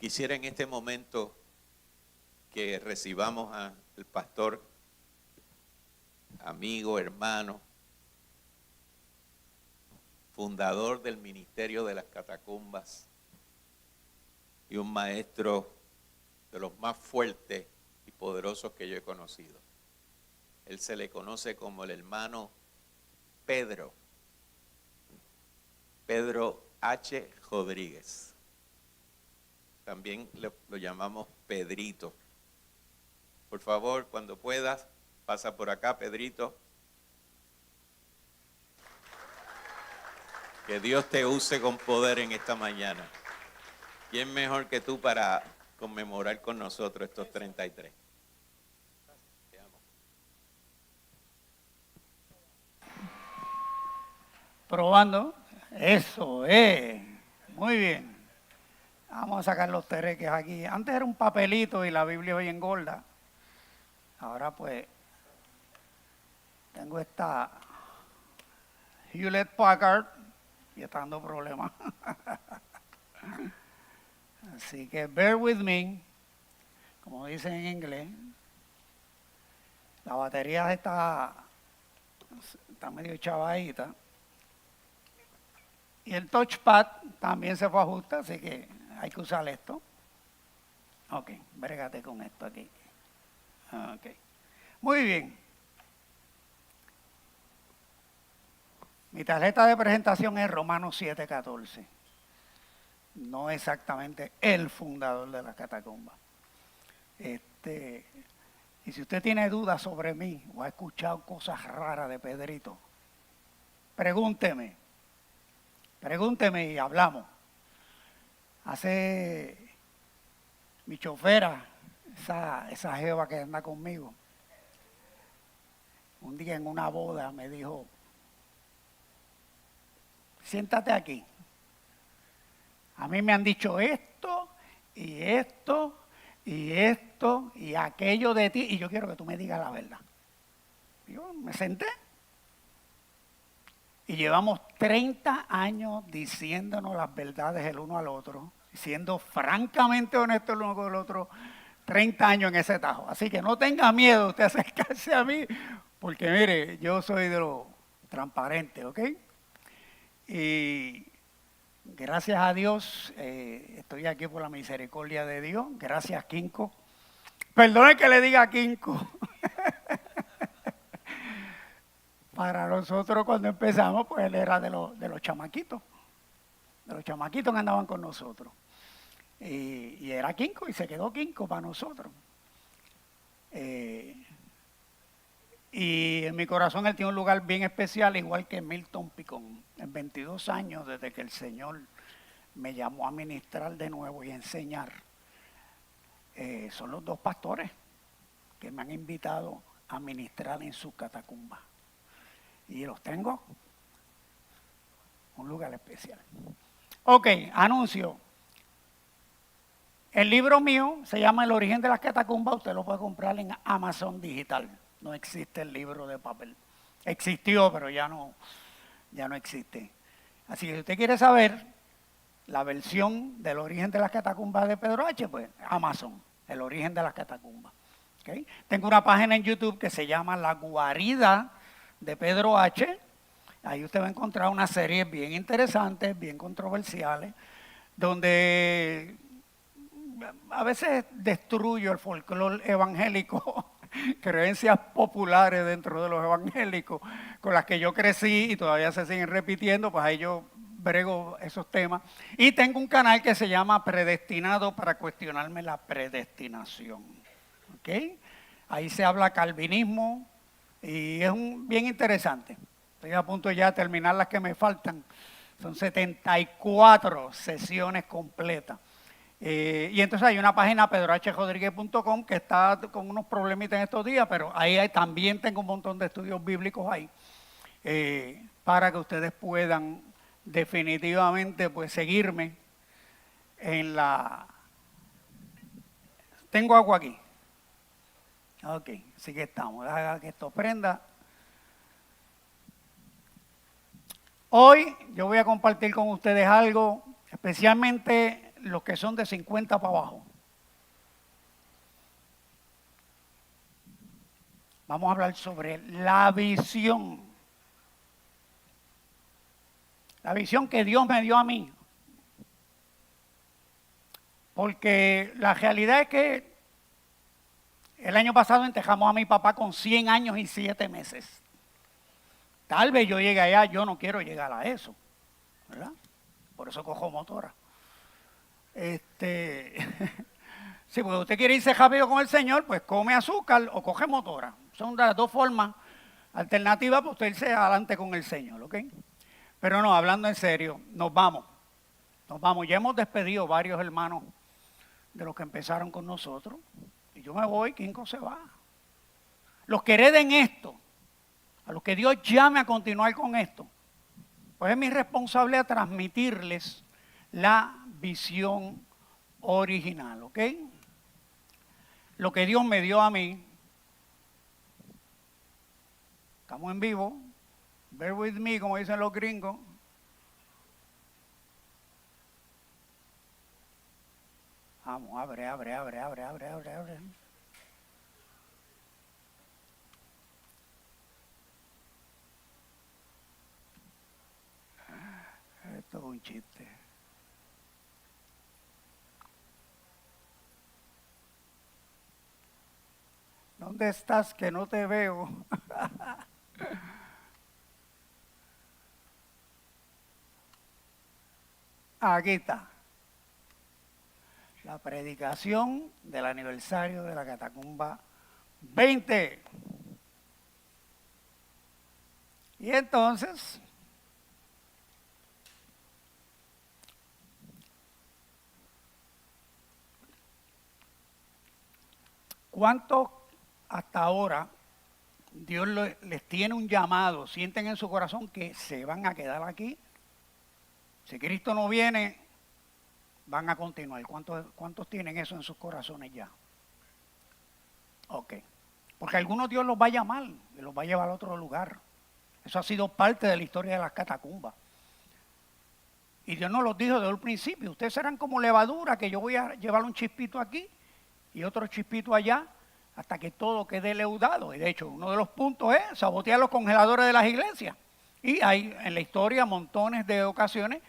Quisiera en este momento que recibamos al pastor, amigo, hermano, fundador del Ministerio de las Catacumbas y un maestro de los más fuertes y poderosos que yo he conocido. Él se le conoce como el hermano Pedro H. Rodríguez. También lo llamamos Pedrito. Por favor, cuando puedas, pasa por acá, Pedrito. Que Dios te use con poder en esta mañana. ¿Quién mejor que tú para conmemorar con nosotros estos 33? Te amo. Probando. Eso es. Muy bien. Vamos a sacar los tereques aquí. Antes era un papelito y la Biblia hoy engorda. Ahora pues tengo esta Hewlett Packard y está dando problemas. Así que bear with me, como dicen en inglés. La batería está medio chavadita. Y el touchpad también se fue a ajustar, así que hay que usar esto. Ok, brégate con esto aquí. Ok, muy bien. Mi tarjeta de presentación es Romanos 7:14. No exactamente el fundador de la catacumba. Y si usted tiene dudas sobre mí o ha escuchado cosas raras de Pedrito, pregúnteme y hablamos. Mi chofera, esa jeva que anda conmigo, un día en una boda me dijo, siéntate aquí. A mí me han dicho esto y esto y esto y aquello de ti y yo quiero que tú me digas la verdad. Yo me senté y llevamos 30 años diciéndonos las verdades el uno al otro, siendo francamente honestos el uno con el otro, 30 años en ese tajo. Así que no tenga miedo usted acercarse a mí, porque mire, yo soy de lo transparente, ¿ok? Y gracias a Dios, estoy aquí por la misericordia de Dios. Gracias, Quinco. Perdone que le diga Quinco. Para nosotros cuando empezamos, pues él era de los chamaquitos. De los chamaquitos que andaban con nosotros. Y era Quinco y se quedó Quinco para nosotros. Y en mi corazón él tiene un lugar bien especial, igual que Milton Picón. En 22 años desde que el Señor me llamó a ministrar de nuevo y a enseñar. Son los dos pastores que me han invitado a ministrar en su catacumba. Y los tengo un lugar especial. Ok, anuncio. El libro mío se llama El origen de las catacumbas. Usted lo puede comprar en Amazon Digital. No existe el libro de papel. Existió, pero ya no existe. Así que si usted quiere saber la versión del origen de las catacumbas de Pedro H., pues Amazon, el origen de las catacumbas. ¿Okay? Tengo una página en YouTube que se llama La Guarida de Pedro H. Ahí usted va a encontrar una serie bien interesantes, bien controversiales, donde a veces destruyo el folclore evangélico, creencias populares dentro de los evangélicos, con las que yo crecí y todavía se siguen repitiendo, pues ahí yo brego esos temas. Y tengo un canal que se llama Predestinado para cuestionarme la predestinación. ¿Okay? Ahí se habla calvinismo y es bien interesante. Estoy a punto ya de terminar las que me faltan. Son 74 sesiones completas. Y entonces hay una página pedrohrodriguez.com que está con unos problemitas en estos días, pero ahí también tengo un montón de estudios bíblicos ahí para que ustedes puedan definitivamente pues seguirme en la... Tengo agua aquí. Ok, así que estamos. Haga que esto prenda. Hoy yo voy a compartir con ustedes algo, especialmente los que son de 50 para abajo. Vamos a hablar sobre la visión. La visión que Dios me dio a mí. Porque la realidad es que el año pasado entejamos a mi papá con 100 años y 7 meses. Tal vez yo llegue allá, yo no quiero llegar a eso, ¿verdad? Por eso cojo motora. Sí, porque usted quiere irse rápido con el Señor, pues come azúcar o coge motora. Son las dos formas alternativas para usted irse adelante con el Señor, ¿ok? Pero no, hablando en serio, nos vamos. Ya hemos despedido varios hermanos de los que empezaron con nosotros. Y yo me voy, Kinko se va. Los que hereden esto, a los que Dios llame a continuar con esto, pues es mi responsabilidad transmitirles la visión original, ¿ok? Lo que Dios me dio a mí. Estamos en vivo. Bear with me, como dicen los gringos. Vamos, abre. Esto es un chiste. ¿Dónde estás que no te veo? Aquí está. La predicación del aniversario de la Catacumba 20. Y entonces, ¿cuántos hasta ahora Dios les tiene un llamado, sienten en su corazón que se van a quedar aquí? Si Cristo no viene, van a continuar. ¿Cuántos tienen eso en sus corazones ya? Ok. Porque algunos Dios los va a llamar y los va a llevar a otro lugar. Eso ha sido parte de la historia de las catacumbas. Y Dios nos los dijo desde el principio. Ustedes serán como levadura, que yo voy a llevar un chispito aquí y otro chispito allá, hasta que todo quede leudado. Y de hecho, uno de los puntos es sabotear los congeladores de las iglesias. Y hay en la historia montones de ocasiones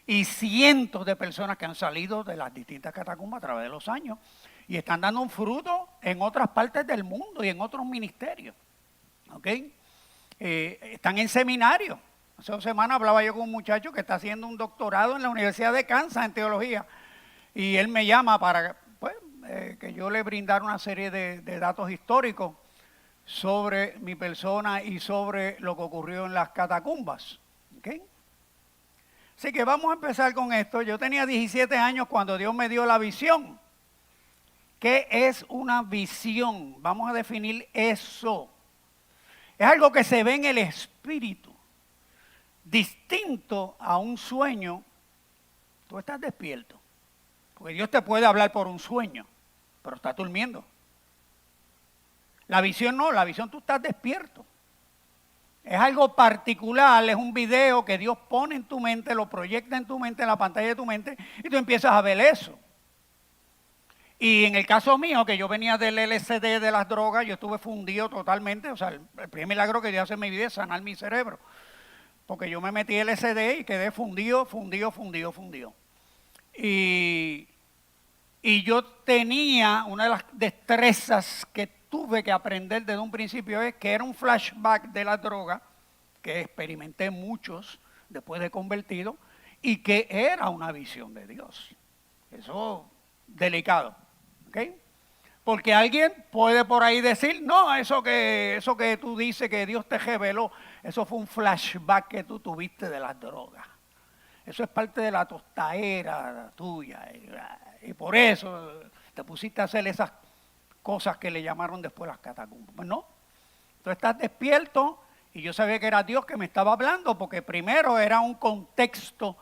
y cientos de personas que han salido de las distintas catacumbas a través de los años y están dando un fruto en otras partes del mundo y en otros ministerios. ¿Ok? Están en seminarios. Hace 2 semanas hablaba yo con un muchacho que está haciendo un doctorado en la Universidad de Kansas en teología y él me llama para que yo le brindara una serie de datos históricos sobre mi persona y sobre lo que ocurrió en las catacumbas. ¿Okay? Así que vamos a empezar con esto. Yo tenía 17 años cuando Dios me dio la visión. ¿Qué es una visión? Vamos a definir eso. Es algo que se ve en el espíritu, distinto a un sueño. Tú estás despierto, porque Dios te puede hablar por un sueño, pero estás durmiendo. La visión no, la visión tú estás despierto. Es algo particular, es un video que Dios pone en tu mente, lo proyecta en tu mente, en la pantalla de tu mente, y tú empiezas a ver eso. Y en el caso mío, que yo venía del LSD, de las drogas, yo estuve fundido totalmente. O sea, el primer milagro que Dios hace en mi vida es sanar mi cerebro. Porque yo me metí LSD y quedé fundido. Y yo tenía una de las destrezas que tuve que aprender desde un principio, es que era un flashback de la droga, que experimenté muchos después de convertido, y que era una visión de Dios. Eso delicado. ¿Okay? Porque alguien puede por ahí decir, no, eso que tú dices que Dios te reveló, eso fue un flashback que tú tuviste de las drogas. Eso es parte de la tostadera tuya. Y por eso te pusiste a hacer esas cosas que le llamaron después las catacumbas. Pues no, tú estás despierto y yo sabía que era Dios que me estaba hablando, porque primero era un contexto,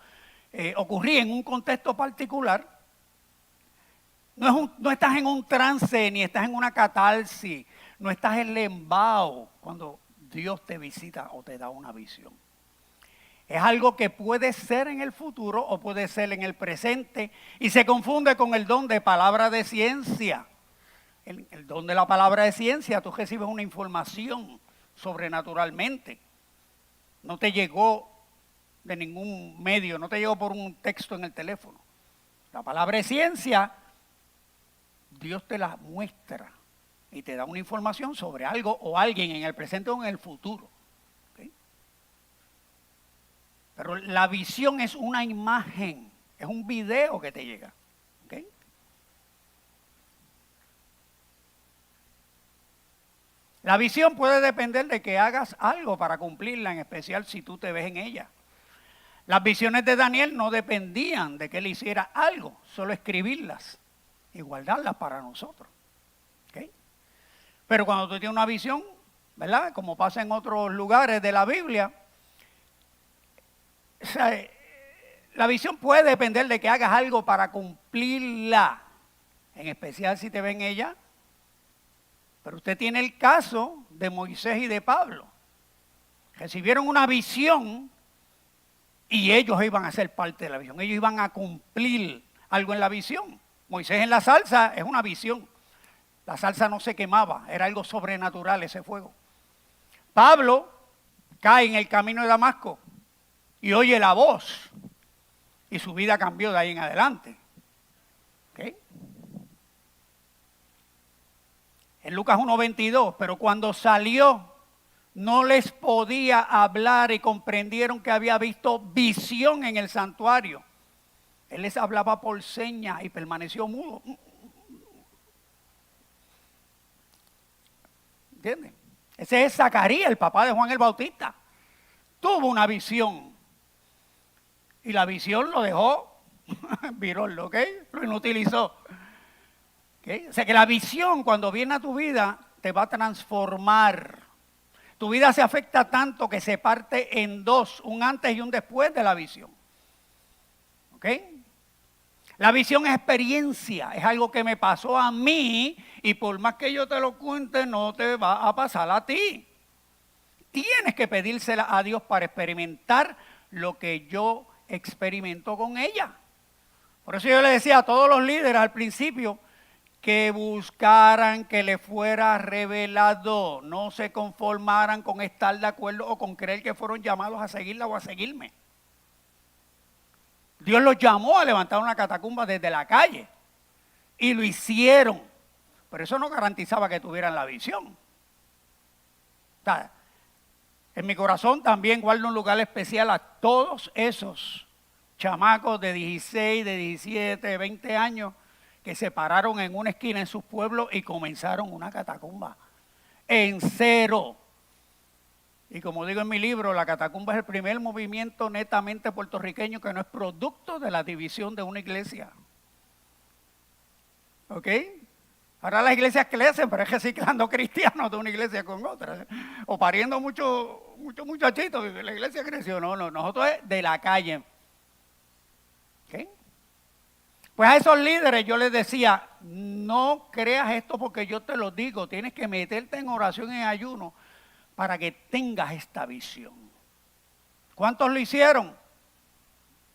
ocurría en un contexto particular. No estás en un trance, ni estás en una catarsis, no estás en lembrado cuando Dios te visita o te da una visión. Es algo que puede ser en el futuro o puede ser en el presente y se confunde con el don de palabra de ciencia. El don de la palabra de ciencia, tú recibes una información sobrenaturalmente. No te llegó de ningún medio, no te llegó por un texto en el teléfono. La palabra de ciencia, Dios te la muestra y te da una información sobre algo o alguien en el presente o en el futuro. ¿Okay? Pero la visión es una imagen, es un video que te llega. ¿Okay? La visión puede depender de que hagas algo para cumplirla, en especial si tú te ves en ella. Las visiones de Daniel no dependían de que él hiciera algo, solo escribirlas y guardarlas para nosotros. ¿Okay? Pero cuando tú tienes una visión, ¿verdad? Como pasa en otros lugares de la Biblia, o sea, la visión puede depender de que hagas algo para cumplirla, en especial si te ves en ella. Pero usted tiene el caso de Moisés y de Pablo. Recibieron una visión y ellos iban a ser parte de la visión. Ellos iban a cumplir algo en la visión. Moisés en la zarza es una visión. La zarza no se quemaba, era algo sobrenatural ese fuego. Pablo cae en el camino de Damasco y oye la voz y su vida cambió de ahí en adelante. ¿Okay? En Lucas 1:22, pero cuando salió no les podía hablar y comprendieron que había visto visión en el santuario. Él les hablaba por señas y permaneció mudo. ¿Entienden? Ese es Zacarías, el papá de Juan el Bautista. Tuvo una visión y la visión lo dejó virol, ¿ok? Lo inutilizó. ¿Okay? O sea que la visión cuando viene a tu vida te va a transformar. Tu vida se afecta tanto que se parte en dos, un antes y un después de la visión. ¿Ok? La visión es experiencia, es algo que me pasó a mí y por más que yo te lo cuente no te va a pasar a ti. Tienes que pedírsela a Dios para experimentar lo que yo experimento con ella. Por eso yo le decía a todos los líderes al principio que buscaran que le fuera revelado, no se conformaran con estar de acuerdo o con creer que fueron llamados a seguirla o a seguirme. Dios los llamó a levantar una catacumba desde la calle y lo hicieron, pero eso no garantizaba que tuvieran la visión. O sea, en mi corazón también guardo un lugar especial a todos esos chamacos de 16, de 17, de 20 años que se pararon en una esquina en sus pueblos y comenzaron una catacumba en cero. Y como digo en mi libro, la catacumba es el primer movimiento netamente puertorriqueño que no es producto de la división de una iglesia. ¿Ok? Ahora las iglesias crecen, pero es reciclando cristianos de una iglesia con otra. O pariendo muchos muchachitos, la iglesia creció. No, nosotros es de la calle. ¿Ok? Pues a esos líderes yo les decía, no creas esto porque yo te lo digo, tienes que meterte en oración y en ayuno para que tengas esta visión. ¿Cuántos lo hicieron?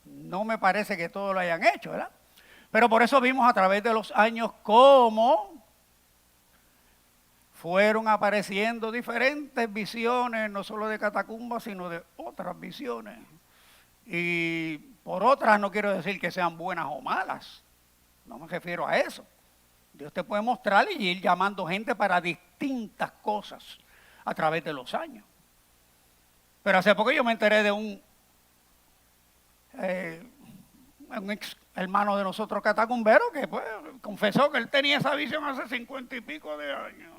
No me parece que todos lo hayan hecho, ¿verdad? Pero por eso vimos a través de los años cómo fueron apareciendo diferentes visiones, no solo de catacumbas, sino de otras visiones. Y por otras no quiero decir que sean buenas o malas, no me refiero a eso. Dios te puede mostrar y ir llamando gente para distintas cosas a través de los años. Pero hace poco yo me enteré de un ex hermano de nosotros catacumbero que pues, confesó que él tenía esa visión hace 50 y pico de años.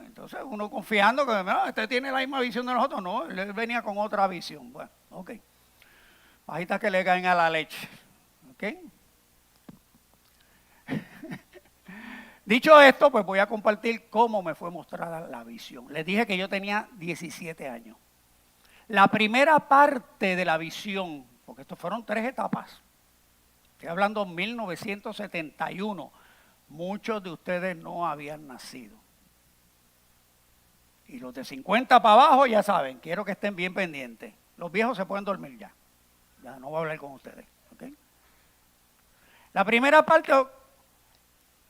Entonces uno confiando que no, este tiene la misma visión de nosotros, no, él venía con otra visión. Bueno, ok. Bajitas que le caen a la leche. ¿Ok? Dicho esto, pues voy a compartir cómo me fue mostrada la visión. Les dije que yo tenía 17 años. La primera parte de la visión, porque estos fueron 3 etapas. Estoy hablando de 1971. Muchos de ustedes no habían nacido. Y los de 50 para abajo ya saben, quiero que estén bien pendientes. Los viejos se pueden dormir ya. Ya no voy a hablar con ustedes. ¿Okay? La primera parte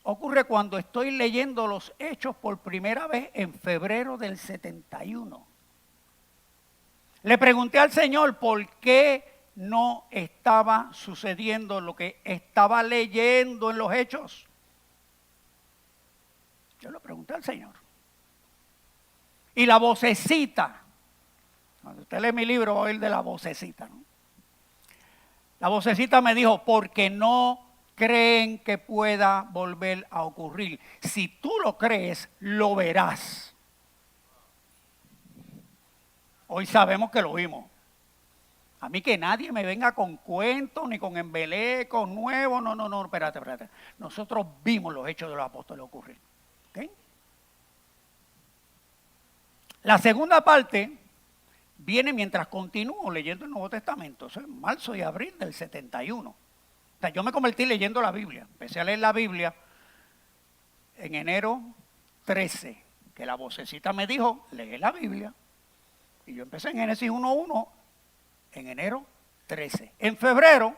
ocurre cuando estoy leyendo los Hechos por primera vez en febrero del 71. Le pregunté al Señor por qué no estaba sucediendo lo que estaba leyendo en los Hechos. Yo le pregunté al Señor. Y la vocecita, cuando usted lee mi libro va a oír de la vocecita, ¿no? La vocecita me dijo, porque no creen que pueda volver a ocurrir. Si tú lo crees, lo verás. Hoy sabemos que lo vimos. A mí que nadie me venga con cuentos ni con embelecos nuevos. No, espérate. Nosotros vimos los hechos de los apóstoles ocurrir. ¿Okay? La segunda parte viene mientras continúo leyendo el Nuevo Testamento. Eso es marzo y abril del 71. O sea, yo me convertí leyendo la Biblia. Empecé a leer la Biblia en enero 13, que la vocecita me dijo, lee la Biblia. Y yo empecé en Génesis 1:1 en enero 13. En febrero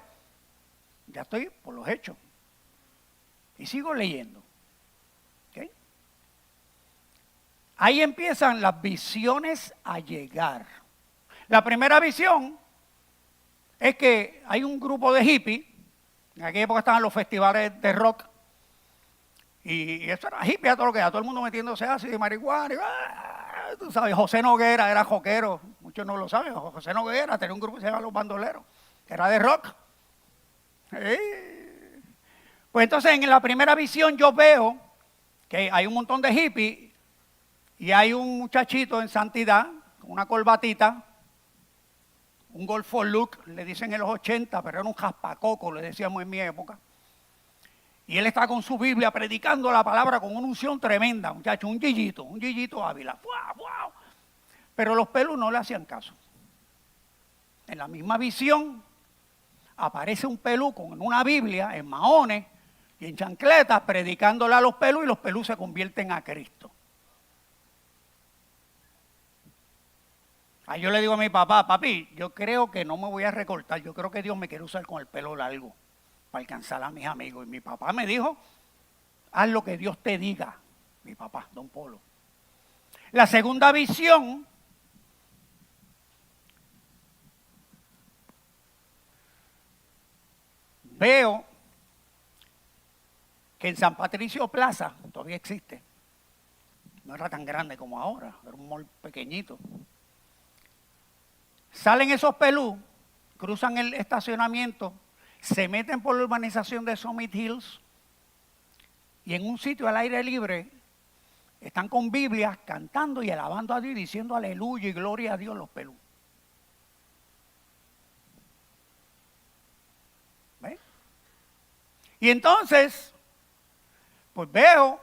ya estoy por los hechos. Y sigo leyendo. ¿Okay? Ahí empiezan las visiones a llegar. La primera visión es que hay un grupo de hippies. En aquella época estaban los festivales de rock. Y eso era hippie a todo lo que era. Todo el mundo metiéndose ácido y marihuana. Y, tú sabes, José Noguera era joquero. Muchos no lo saben. José Noguera tenía un grupo que se llama Los Bandoleros, que era de rock. Pues entonces en la primera visión yo veo que hay un montón de hippies y hay un muchachito en santidad con una corbatita, un golfo look, le dicen en los 80, pero era un jaspacoco, le decíamos en mi época. Y él está con su Biblia predicando la palabra con una unción tremenda, muchacho, un yillito Ávila. ¡Wow! Pero los pelus no le hacían caso. En la misma visión aparece un pelú con una Biblia en mahones y en chancletas predicándole a los pelus y los pelus se convierten a Cristo. Ahí yo le digo a mi papá, papi, yo creo que no me voy a recortar, yo creo que Dios me quiere usar con el pelo largo para alcanzar a mis amigos. Y mi papá me dijo, haz lo que Dios te diga, mi papá, don Polo. La segunda visión veo que en San Patricio Plaza, todavía existe, no era tan grande como ahora, era un mall pequeñito. Salen esos pelú, cruzan el estacionamiento, se meten por la urbanización de Summit Hills y en un sitio al aire libre están con Biblias cantando y alabando a Dios y diciendo aleluya y gloria a Dios los pelú. ¿Ven? Y entonces, pues veo,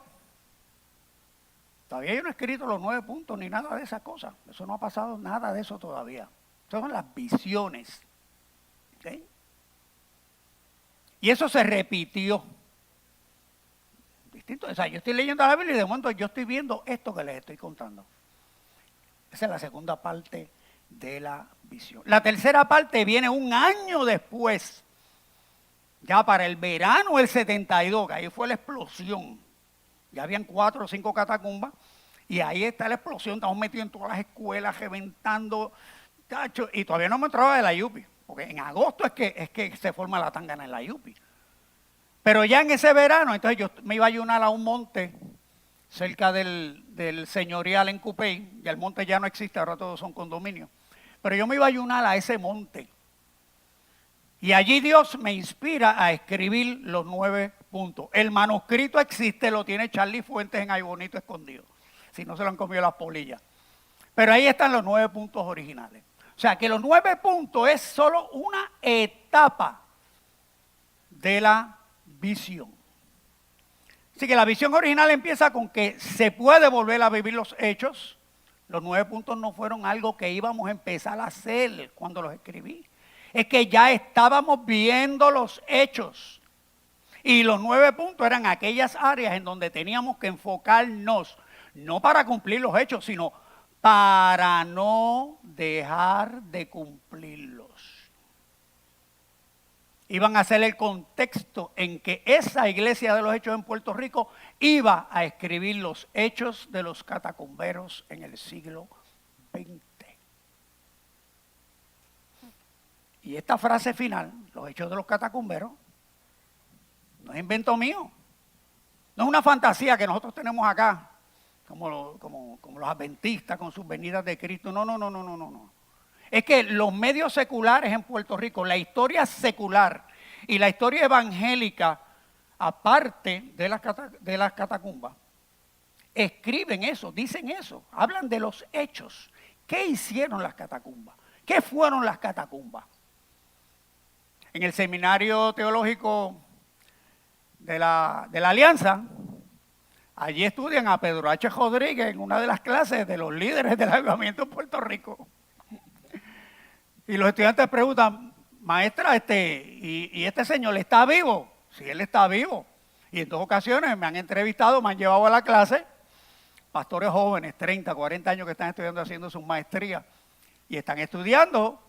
todavía yo no he escrito los 9 puntos ni nada de esas cosas. Eso no ha pasado nada de eso todavía. Son las visiones. ¿Okay? Y eso se repitió. Distinto. O sea, yo estoy leyendo la Biblia y de momento yo estoy viendo esto que les estoy contando. Esa es la segunda parte de la visión. La tercera parte viene un año después. Ya para el verano del 72, que ahí fue la explosión. Ya habían 4 o 5 catacumbas. Y ahí está la explosión. Estamos metidos en todas las escuelas, reventando. Y todavía no me entraba de la Yupi, porque en agosto es que se forma la tangana en la Yupi. Pero ya en ese verano, entonces yo me iba a ayunar a un monte cerca del señorial en Cupey, y el monte ya no existe, ahora todos son condominios. Pero yo me iba a ayunar a ese monte. Y allí Dios me inspira a escribir los 9 puntos. El manuscrito existe, lo tiene Charlie Fuentes en Ay Bonito escondido, si no se lo han comido las polillas. Pero ahí están los 9 puntos originales. O sea que los 9 puntos es solo una etapa de la visión. Así que la visión original empieza con que se puede volver a vivir los hechos. Los 9 puntos no fueron algo que íbamos a empezar a hacer cuando los escribí. Es que ya estábamos viendo los hechos. Y los 9 puntos eran aquellas áreas en donde teníamos que enfocarnos, no para cumplir los hechos, sino para no dejar de cumplirlos. Iban a ser el contexto en que esa iglesia de los Hechos en Puerto Rico iba a escribir los hechos de los catacumberos en el siglo XX. Y esta frase final, los hechos de los catacumberos, no es invento mío. No es una fantasía que nosotros tenemos acá, como los adventistas con sus venidas de Cristo. No. Es que los medios seculares en Puerto Rico, la historia secular y la historia evangélica, aparte de las catacumbas, escriben eso, dicen eso, hablan de los hechos. ¿Qué hicieron las catacumbas? ¿Qué fueron las catacumbas? En el seminario teológico de la Alianza, allí estudian a Pedro H. Rodríguez en una de las clases de los líderes del avivamiento en Puerto Rico. Y los estudiantes preguntan, maestra, ¿y este señor está vivo? Sí, él está vivo. Y en 2 ocasiones me han entrevistado, me han llevado a la clase, pastores jóvenes, 30, 40 años que están estudiando, haciendo sus maestrías, y están estudiando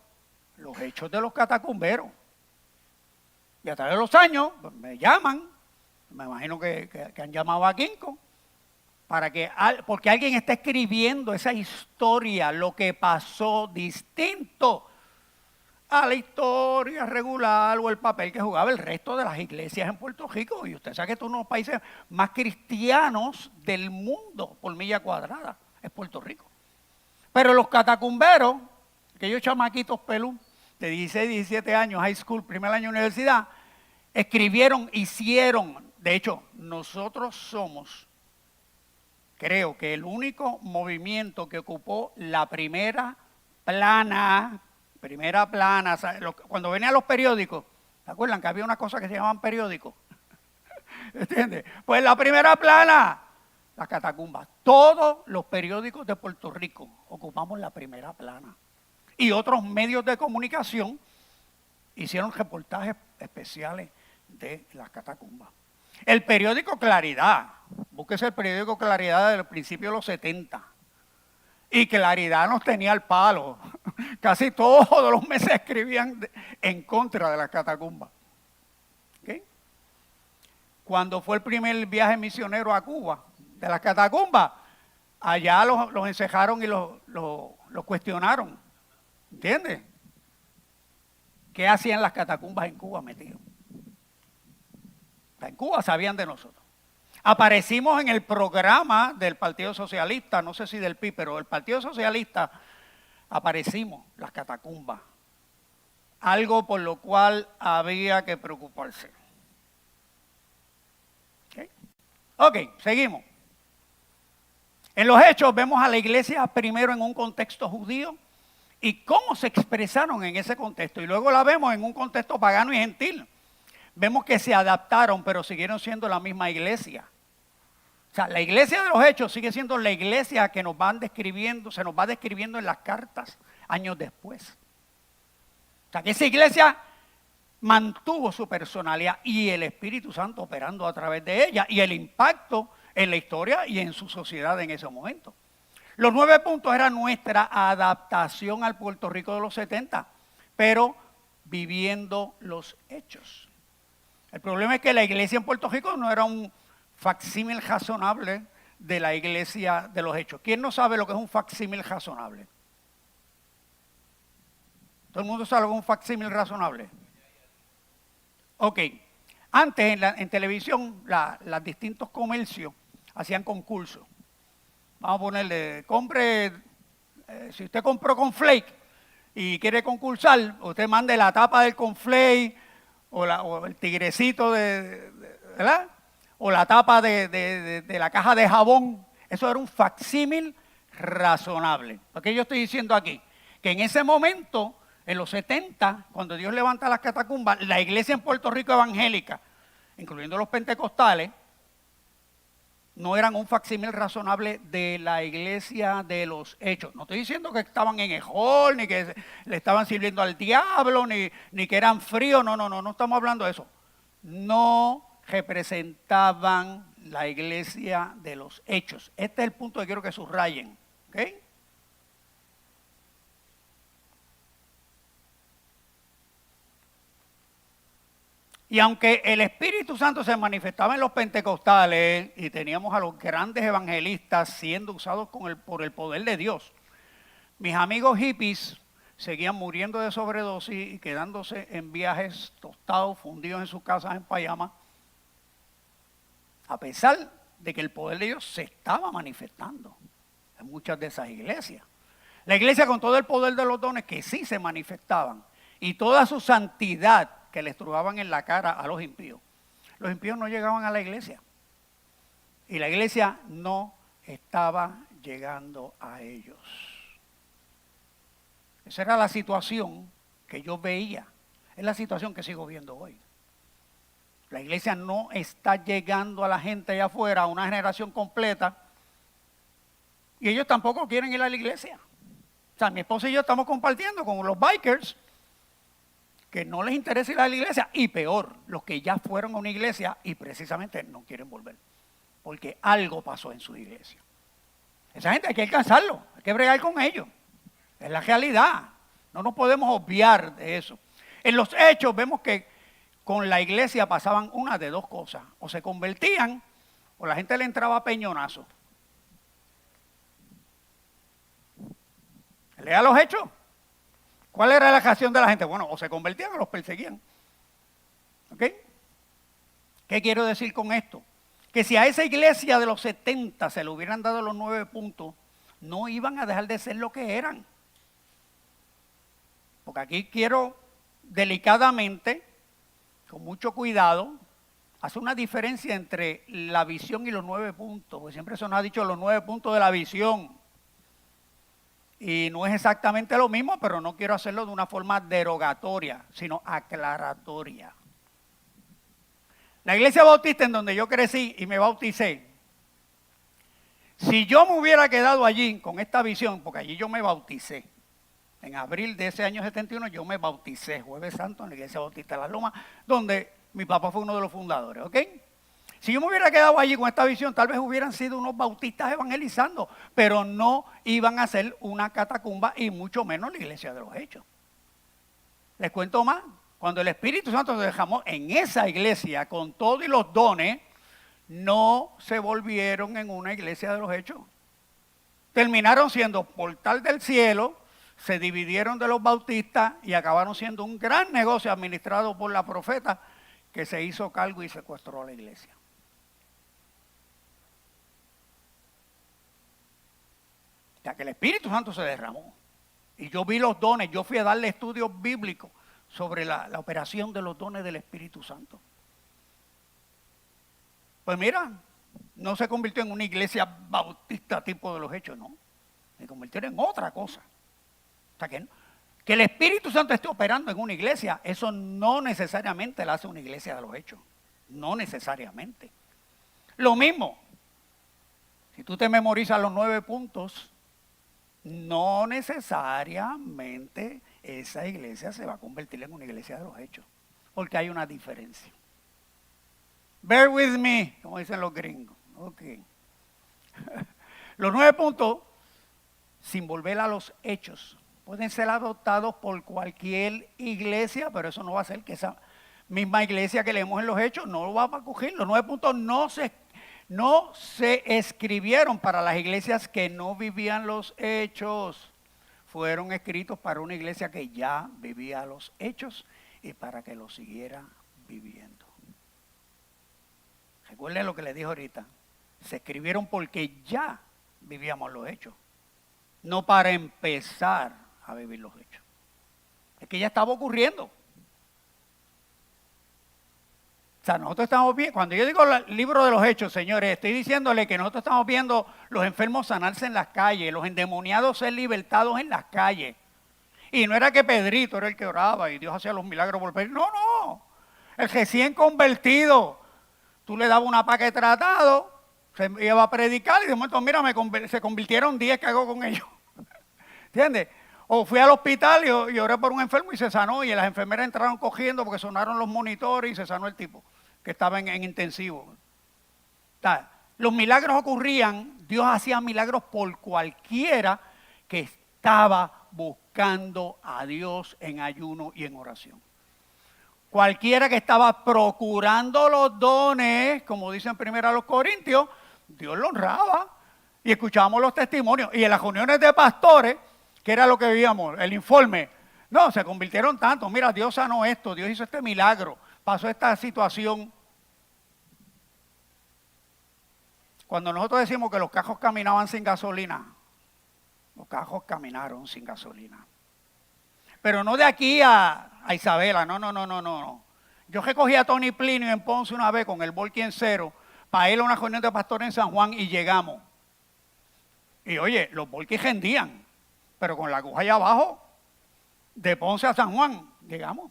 los hechos de los catacumberos. Y a través de los años me llaman, me imagino que han llamado a Quinco, porque alguien está escribiendo esa historia, lo que pasó distinto a la historia regular o el papel que jugaba el resto de las iglesias en Puerto Rico. Y usted sabe que es uno de los países más cristianos del mundo por milla cuadrada, es Puerto Rico. Pero los catacumberos, aquellos chamaquitos pelú, de 16, 17 años, high school, primer año de universidad, escribieron, hicieron. De hecho, nosotros somos, creo que el único movimiento que ocupó la primera plana, cuando venían los periódicos, ¿se acuerdan que había una cosa que se llamaban periódicos? ¿Entiendes? Pues la primera plana, las catacumbas. Todos los periódicos de Puerto Rico ocupamos la primera plana. Y otros medios de comunicación hicieron reportajes especiales de las catacumbas. El periódico Claridad, búsquese el periódico Claridad del principio de los 70. Y Claridad nos tenía al palo. Casi todos los meses escribían en contra de las catacumbas. ¿Okay? Cuando fue el primer viaje misionero a Cuba, de las catacumbas, allá los encejaron y los cuestionaron. ¿Entiendes? ¿Qué hacían las catacumbas en Cuba metidos? En Cuba sabían de nosotros. Aparecimos en el programa del Partido Socialista, no sé si del PIB, pero el Partido Socialista aparecimos, las catacumbas. Algo por lo cual había que preocuparse. Ok, seguimos. En los Hechos vemos a la iglesia primero en un contexto judío y cómo se expresaron en ese contexto. Y luego la vemos en un contexto pagano y gentil. Vemos que se adaptaron, pero siguieron siendo la misma iglesia. O sea, la iglesia de los Hechos sigue siendo la iglesia que nos van describiendo, se nos va describiendo en las cartas años después. O sea, que esa iglesia mantuvo su personalidad y el Espíritu Santo operando a través de ella y el impacto en la historia y en su sociedad en ese momento. Los 9 puntos eran nuestra adaptación al Puerto Rico de los 70, pero viviendo los hechos. El problema es que la iglesia en Puerto Rico no era un facsímil razonable de la iglesia de los hechos. ¿Quién no sabe lo que es un facsímil razonable? ¿Todo el mundo sabe lo que es un facsímil razonable? Ok. Antes en televisión los distintos comercios hacían concursos. Vamos a ponerle, si usted compró cornflake y quiere concursar, usted mande la tapa del cornflake o el tigrecito ¿verdad? O la tapa de la caja de jabón. Eso era un facsímil razonable. ¿Por qué yo estoy diciendo aquí? Que en ese momento, en los 70, cuando Dios levanta las catacumbas, la iglesia en Puerto Rico evangélica, incluyendo los pentecostales, no eran un facsímil razonable de la iglesia de los hechos. No estoy diciendo que estaban en ejol, ni que le estaban sirviendo al diablo, ni que eran fríos. No estamos hablando de eso. No representaban la iglesia de los hechos. Este es el punto que quiero que subrayen. ¿Okay? Y aunque el Espíritu Santo se manifestaba en los pentecostales y teníamos a los grandes evangelistas siendo usados por el poder de Dios, mis amigos hippies seguían muriendo de sobredosis y quedándose en viajes tostados, fundidos en sus casas en pijama, a pesar de que el poder de Dios se estaba manifestando en muchas de esas iglesias. La iglesia con todo el poder de los dones que sí se manifestaban y toda su santidad que les trujaban en la cara a los impíos. Los impíos no llegaban a la iglesia y la iglesia no estaba llegando a ellos. Esa era la situación que yo veía, es la situación que sigo viendo hoy. La iglesia no está llegando a la gente allá afuera, a una generación completa, y ellos tampoco quieren ir a la iglesia. O sea, mi esposa y yo estamos compartiendo con los bikers que no les interesa ir a la iglesia, y peor, los que ya fueron a una iglesia y precisamente no quieren volver, porque algo pasó en su iglesia. Esa gente hay que alcanzarlo, hay que bregar con ellos. Es la realidad, no nos podemos obviar de eso. En los hechos vemos que con la iglesia pasaban una de dos cosas, o se convertían o la gente le entraba a peñonazo. Lea los hechos. ¿Cuál era la reacción de la gente? Bueno, o se convertían o los perseguían. ¿Ok? ¿Qué quiero decir con esto? Que si a esa iglesia de los 70 se le hubieran dado los 9 puntos, no iban a dejar de ser lo que eran. Porque aquí quiero delicadamente, con mucho cuidado, hacer una diferencia entre la visión y los 9 puntos. Porque siempre se nos ha dicho los 9 puntos de la visión. Y no es exactamente lo mismo, pero no quiero hacerlo de una forma derogatoria, sino aclaratoria. La iglesia bautista en donde yo crecí y me bauticé, si yo me hubiera quedado allí con esta visión, porque allí yo me bauticé, en abril de ese año 71 yo me bauticé, Jueves Santo, en la iglesia bautista de Las Lomas, donde mi papá fue uno de los fundadores, ¿ok? Si yo me hubiera quedado allí con esta visión, tal vez hubieran sido unos bautistas evangelizando, pero no iban a ser una catacumba y mucho menos la iglesia de los hechos. Les cuento más, cuando el Espíritu Santo se derramó en esa iglesia con todos los dones, no se volvieron en una iglesia de los hechos. Terminaron siendo portal del cielo, se dividieron de los bautistas y acabaron siendo un gran negocio administrado por la profeta que se hizo cargo y secuestró a la iglesia. O sea que el Espíritu Santo se derramó. Y yo vi los dones, yo fui a darle estudios bíblicos sobre la operación de los dones del Espíritu Santo. Pues mira, no se convirtió en una iglesia bautista tipo de los hechos, no. Se convirtió en otra cosa. O sea que el Espíritu Santo esté operando en una iglesia, eso no necesariamente la hace una iglesia de los hechos. No necesariamente. Lo mismo, si tú te memorizas los 9 puntos, no necesariamente esa iglesia se va a convertir en una iglesia de los hechos, porque hay una diferencia. Bear with me, como dicen los gringos. Okay. Los 9 puntos, sin volver a los hechos, pueden ser adoptados por cualquier iglesia, pero eso no va a hacer que esa misma iglesia que leemos en los hechos no lo va a coger. Los 9 puntos no se escribieron para las iglesias que no vivían los hechos. Fueron escritos para una iglesia que ya vivía los hechos y para que los siguiera viviendo. Recuerden lo que les dije ahorita. Se escribieron porque ya vivíamos los hechos, no para empezar a vivir los hechos. Es que ya estaba ocurriendo. O sea, nosotros estamos viendo, cuando yo digo el libro de los hechos, señores, estoy diciéndole que nosotros estamos viendo los enfermos sanarse en las calles, los endemoniados ser libertados en las calles. Y no era que Pedrito era el que oraba y Dios hacía los milagros por Pedro. No, no. El recién convertido, tú le dabas una paca de tratado, se iba a predicar y de momento, mira, se convirtieron 10, ¿qué hago con ellos? ¿Entiendes? O fui al hospital y oré por un enfermo y se sanó, y las enfermeras entraron cogiendo porque sonaron los monitores y se sanó el tipo que estaba en intensivo. O sea, los milagros ocurrían, Dios hacía milagros por cualquiera que estaba buscando a Dios en ayuno y en oración. Cualquiera que estaba procurando los dones, como dicen primero a los Corintios, Dios lo honraba. Y escuchábamos los testimonios. Y en las reuniones de pastores, que era lo que veíamos, el informe, no, se convirtieron tanto. Mira, Dios sanó esto, Dios hizo este milagro, pasó esta situación. Cuando nosotros decimos que los cajos caminaban sin gasolina, los cajos caminaron sin gasolina. Pero no de aquí a Isabela, no. Yo recogí a Tony Plinio en Ponce una vez con el Volkswagen Cero para ir a una reunión de pastores en San Juan y llegamos. Y oye, los Volkswagen rendían, pero con la aguja allá abajo, de Ponce a San Juan, llegamos.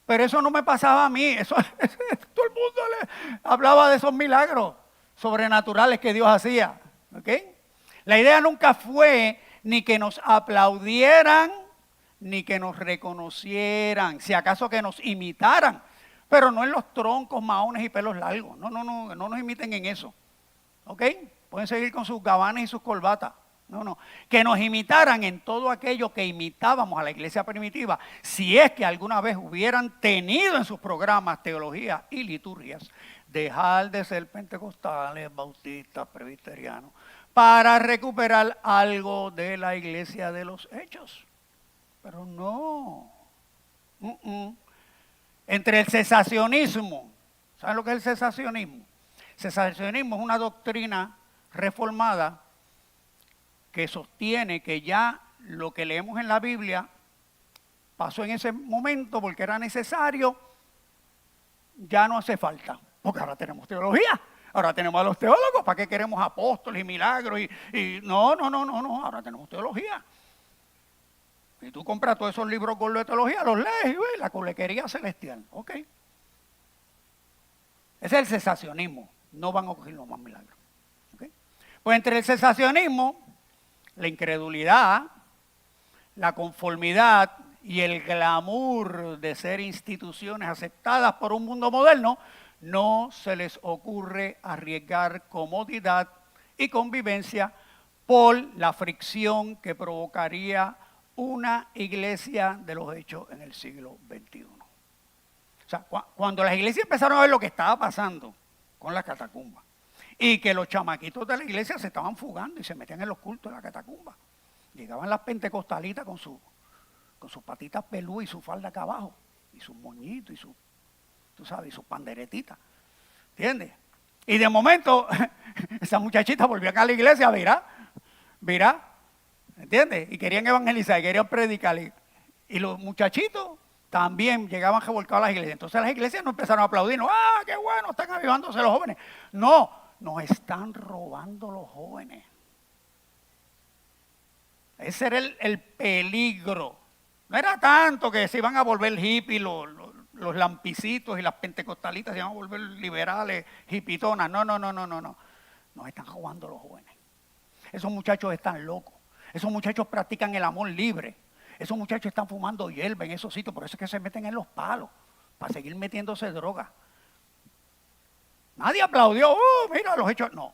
Pero eso no me pasaba a mí, todo el mundo le hablaba de esos milagros sobrenaturales que Dios hacía. ¿Okay? La idea nunca fue ni que nos aplaudieran, ni que nos reconocieran, si acaso que nos imitaran, pero no en los troncos, maones y pelos largos. No nos imiten en eso. ¿Ok? Pueden seguir con sus gabanes y sus corbatas. No. Que nos imitaran en todo aquello que imitábamos a la iglesia primitiva, si es que alguna vez hubieran tenido en sus programas teología y liturgias, dejar de ser pentecostales, bautistas, presbiterianos, para recuperar algo de la iglesia de los hechos. Pero no. Entre el cesacionismo, ¿saben lo que es el cesacionismo? Cesacionismo es una doctrina reformada que sostiene que ya lo que leemos en la Biblia pasó en ese momento porque era necesario, ya no hace falta, porque ahora tenemos teología, ahora tenemos a los teólogos, ¿para qué queremos apóstoles y milagros? No, ahora tenemos teología. Y tú compras todos esos libros gordos de teología, los lees y ves la colequería celestial, ok. Ese es el cesacionismo, no van a ocurrir los más milagros. ¿Okay? Pues entre el cesacionismo, la incredulidad, la conformidad y el glamour de ser instituciones aceptadas por un mundo moderno, no se les ocurre arriesgar comodidad y convivencia por la fricción que provocaría una iglesia de los hechos en el siglo XXI. O sea, cuando las iglesias empezaron a ver lo que estaba pasando con las catacumbas y que los chamaquitos de la iglesia se estaban fugando y se metían en los cultos de la catacumba, llegaban las pentecostalitas con sus patitas peludas y su falda acá abajo y sus moñitos y sus panderetitas, ¿entiendes? Y de momento esa muchachita volvió acá a la iglesia, mira, ¿entiendes? Y querían evangelizar, y querían predicar. Y los muchachitos también llegaban revolcados a las iglesias. Entonces las iglesias no empezaron a aplaudir. ¡Qué bueno! Están avivándose los jóvenes. No, nos están robando los jóvenes. Ese era el peligro. No era tanto que se iban a volver hippies los lampicitos y las pentecostalitas se iban a volver liberales, hipitonas. No. Nos están robando los jóvenes. Esos muchachos están locos. Esos muchachos practican el amor libre. Esos muchachos están fumando hierba en esos sitios. Por eso es que se meten en los palos. Para seguir metiéndose droga. Nadie aplaudió. Mira los hechos. No.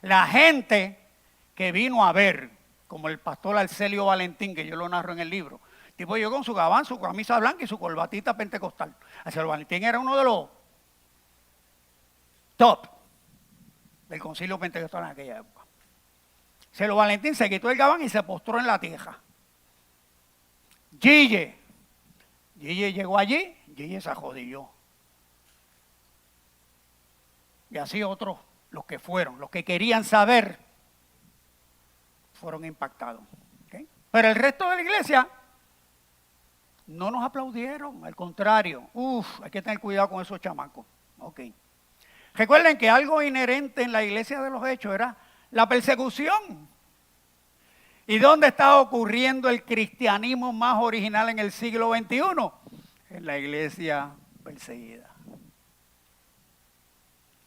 La gente que vino a ver, como el pastor Arcelio Valentín, que yo lo narro en el libro. El tipo llegó con su gabán, su camisa blanca y su corbatita pentecostal. Arcelio Valentín era uno de los top del concilio pentecostal en aquella época. Arcelio Valentín se quitó el gabán y se postró en la tierra. Gille llegó allí, Gille se ajodilló. Y así otros, los que querían saber, fueron impactados. ¿Okay? Pero el resto de la iglesia no nos aplaudieron, al contrario. Hay que tener cuidado con esos chamacos. Okay. Recuerden que algo inherente en la iglesia de los hechos era la persecución. ¿Y dónde está ocurriendo el cristianismo más original en el siglo XXI? En la iglesia perseguida.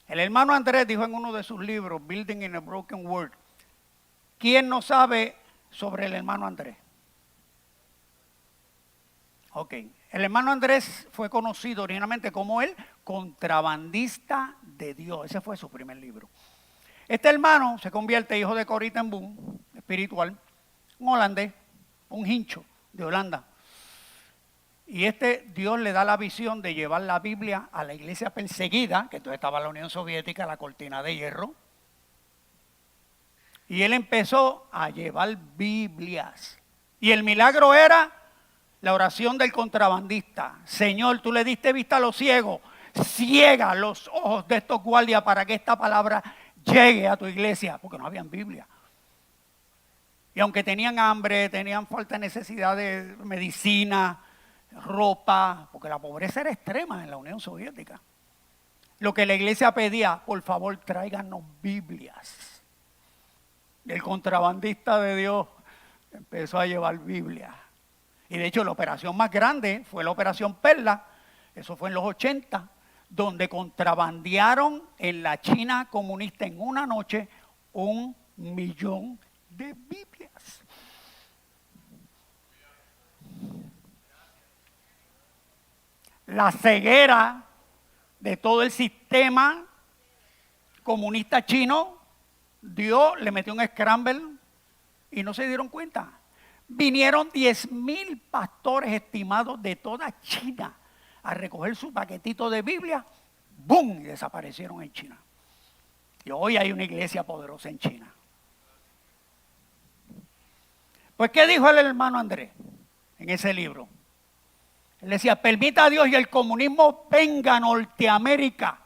El hermano Andrés dijo en uno de sus libros, Building in a Broken World, ¿quién no sabe sobre el hermano Andrés? Ok, el hermano Andrés fue conocido originalmente como el contrabandista de Dios. Ese fue su primer libro. Este hermano se convierte hijo de Corrie ten Boom, espiritual, un holandés, un hincho de Holanda. Y Dios le da la visión de llevar la Biblia a la iglesia perseguida, que entonces estaba la Unión Soviética, la cortina de hierro. Y él empezó a llevar Biblias. Y el milagro era la oración del contrabandista. Señor, tú le diste vista a los ciegos. Ciega los ojos de estos guardias para que esta palabra llegue a tu iglesia. Porque no habían Biblia. Y aunque tenían hambre, tenían falta de necesidad de medicina, ropa, porque la pobreza era extrema en la Unión Soviética. Lo que la iglesia pedía, por favor, tráiganos Biblias. Y el contrabandista de Dios empezó a llevar Biblias. Y de hecho la operación más grande fue la operación Perla, eso fue en los 80, donde contrabandearon en la China comunista en una noche 1 millón de Biblias. La ceguera de todo el sistema comunista chino, Dios le metió un scramble y no se dieron cuenta. Vinieron 10,000 pastores estimados de toda China a recoger su paquetito de Biblia, ¡boom! Y desaparecieron en China. Y hoy hay una iglesia poderosa en China. Pues, ¿qué dijo el hermano Andrés en ese libro? Él decía, permita a Dios y el comunismo venga a Norteamérica.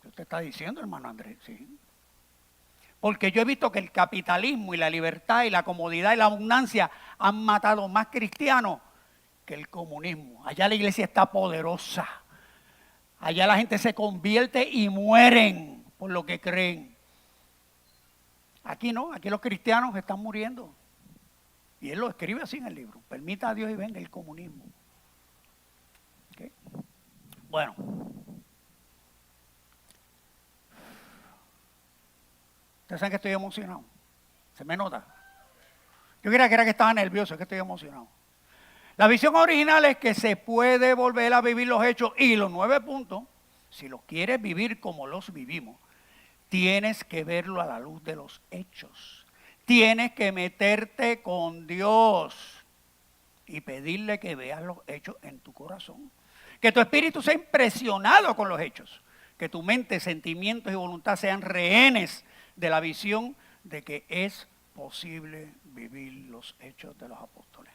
¿Qué usted está diciendo, hermano Andrés? Sí. Porque yo he visto que el capitalismo y la libertad y la comodidad y la abundancia han matado más cristianos que el comunismo. Allá la iglesia está poderosa. Allá la gente se convierte y mueren por lo que creen. Aquí no, aquí los cristianos están muriendo. Y él lo escribe así en el libro. Permita a Dios y venga el comunismo. ¿Okay? Bueno. Ustedes saben que estoy emocionado. ¿Se me nota? Yo creía que era que estaba nervioso, es que estoy emocionado. La visión original es que se puede volver a vivir los hechos y los 9 puntos, si los quieres vivir como los vivimos, tienes que verlo a la luz de los hechos. Tienes que meterte con Dios y pedirle que veas los hechos en tu corazón. Que tu espíritu sea impresionado con los hechos. Que tu mente, sentimientos y voluntad sean rehenes de la visión de que es posible vivir los hechos de los apóstoles.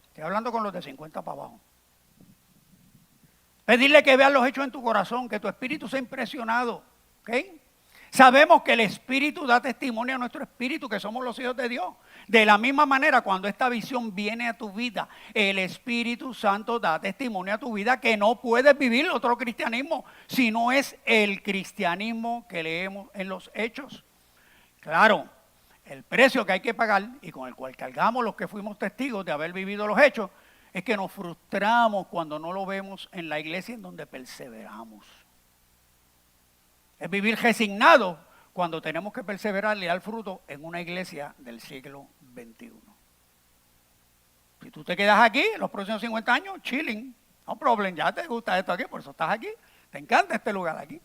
Estoy hablando con los de 50 para abajo. Pedirle que veas los hechos en tu corazón, que tu espíritu sea impresionado. ¿Okay? Sabemos que el Espíritu da testimonio a nuestro espíritu que somos los hijos de Dios. De la misma manera, cuando esta visión viene a tu vida, el Espíritu Santo da testimonio a tu vida que no puedes vivir otro cristianismo, si no es el cristianismo que leemos en los hechos. Claro, el precio que hay que pagar y con el cual cargamos los que fuimos testigos de haber vivido los hechos, es que nos frustramos cuando no lo vemos en la iglesia en donde perseveramos. Es vivir resignado cuando tenemos que perseverar y dar fruto en una iglesia del siglo XXI. Si tú te quedas aquí en los próximos 50 años, chilling, no problem, ya te gusta esto aquí, por eso estás aquí, te encanta este lugar aquí.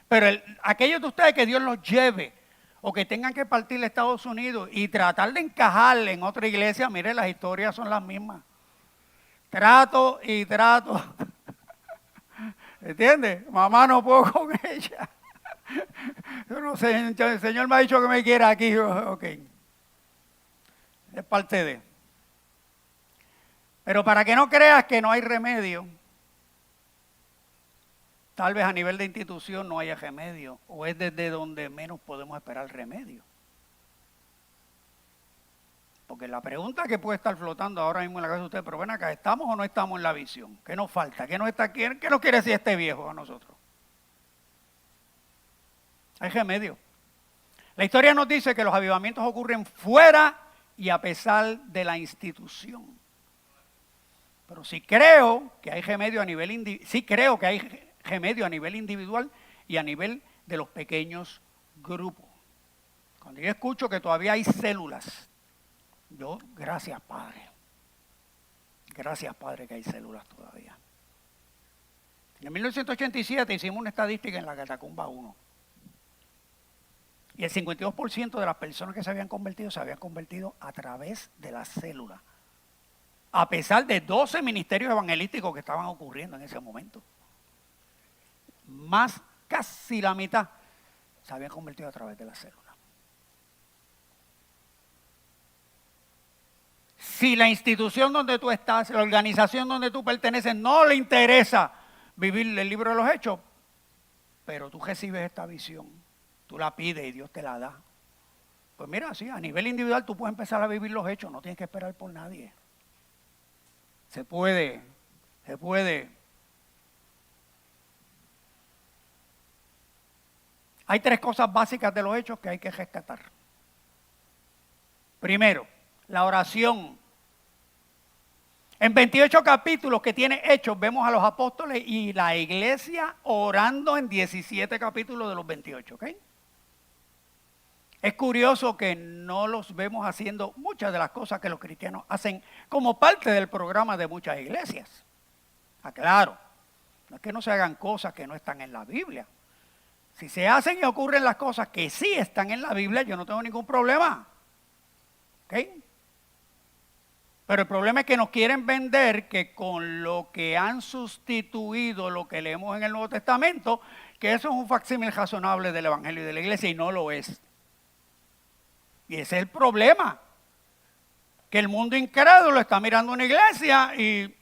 Pero aquellos de ustedes que Dios los lleve o que tengan que partir de Estados Unidos y tratar de encajarle en otra iglesia, mire, las historias son las mismas. Trato y trato. ¿Entiendes? Mamá, no puedo con ella. Yo no sé, el Señor me ha dicho que me quiera aquí. Ok. Es parte de. Pero para que no creas que no hay remedio, tal vez a nivel de institución no haya remedio, o es desde donde menos podemos esperar remedio. Porque la pregunta que puede estar flotando ahora mismo en la cabeza de ustedes, pero ven acá, ¿estamos o no estamos en la visión? ¿Qué nos falta? ¿Qué nos quiere decir este viejo a nosotros? Hay remedio. La historia nos dice que los avivamientos ocurren fuera y a pesar de la institución. Pero sí creo que hay remedio a nivel individual y a nivel de los pequeños grupos. Cuando yo escucho que todavía hay células, yo, gracias Padre que hay células todavía. En 1987 hicimos una estadística en la Catacumba 1. Y el 52% de las personas que se habían convertido a través de la célula. A pesar de 12 ministerios evangelísticos que estaban ocurriendo en ese momento. Más, casi la mitad, se habían convertido a través de la célula. Si la institución donde tú estás, la organización donde tú perteneces, no le interesa vivir el libro de los Hechos, pero tú recibes esta visión, tú la pides y Dios te la da. Pues mira, sí, a nivel individual tú puedes empezar a vivir los Hechos, no tienes que esperar por nadie. Se puede, se puede. Hay 3 cosas básicas de los Hechos que hay que rescatar. Primero, la oración. En 28 capítulos que tiene Hechos, vemos a los apóstoles y la iglesia orando en 17 capítulos de los 28, ¿ok? Es curioso que no los vemos haciendo muchas de las cosas que los cristianos hacen como parte del programa de muchas iglesias. Claro, no es que no se hagan cosas que no están en la Biblia. Si se hacen y ocurren las cosas que sí están en la Biblia, yo no tengo ningún problema. ¿Ok? Pero el problema es que nos quieren vender que con lo que han sustituido lo que leemos en el Nuevo Testamento, que eso es un facsímil razonable del Evangelio y de la Iglesia, y no lo es. Y ese es el problema, que el mundo incrédulo está mirando una iglesia y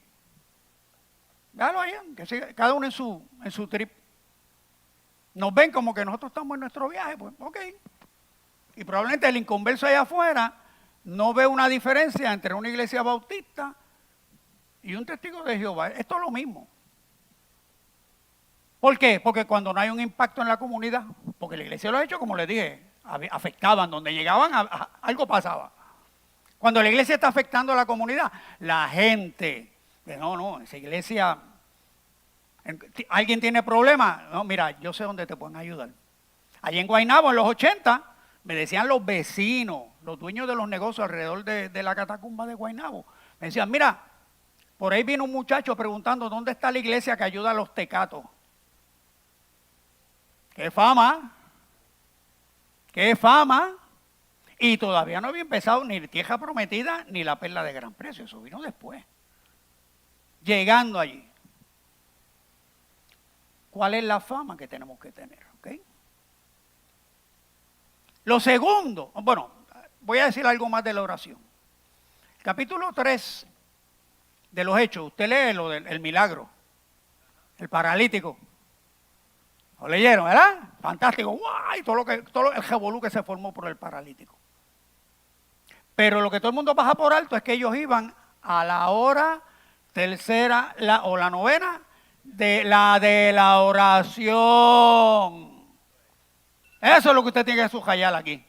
déjalo ahí, que siga, cada uno en su trip. Nos ven como que nosotros estamos en nuestro viaje, pues ok. Y probablemente el inconverso allá afuera no ve una diferencia entre una iglesia bautista y un testigo de Jehová. Esto es lo mismo. ¿Por qué? Porque cuando no hay un impacto en la comunidad, porque la iglesia lo ha hecho, como les dije, afectaban, donde llegaban, algo pasaba. Cuando la iglesia está afectando a la comunidad, la gente, no, esa iglesia, ¿alguien tiene problemas? No, mira, yo sé dónde te pueden ayudar. Allí en Guaynabo, en los 80, me decían los vecinos, los dueños de los negocios alrededor de la catacumba de Guaynabo, me decían, mira, por ahí vino un muchacho preguntando dónde está la iglesia que ayuda a los tecatos. ¡Qué fama! ¡Qué fama! Y todavía no había empezado ni Tierra Prometida ni la Perla de Gran Precio, eso vino después. Llegando allí. ¿Cuál es la fama que tenemos que tener? ¿Okay? Lo segundo, bueno, voy a decir algo más de la oración. Capítulo 3 de los Hechos, usted lee lo del milagro, el paralítico. ¿Lo leyeron, verdad? Fantástico, ¡guay! Todo el revolú que se formó por el paralítico. Pero lo que todo el mundo pasa por alto es que ellos iban a la hora tercera o la novena de la oración. Eso es lo que usted tiene que subrayar aquí.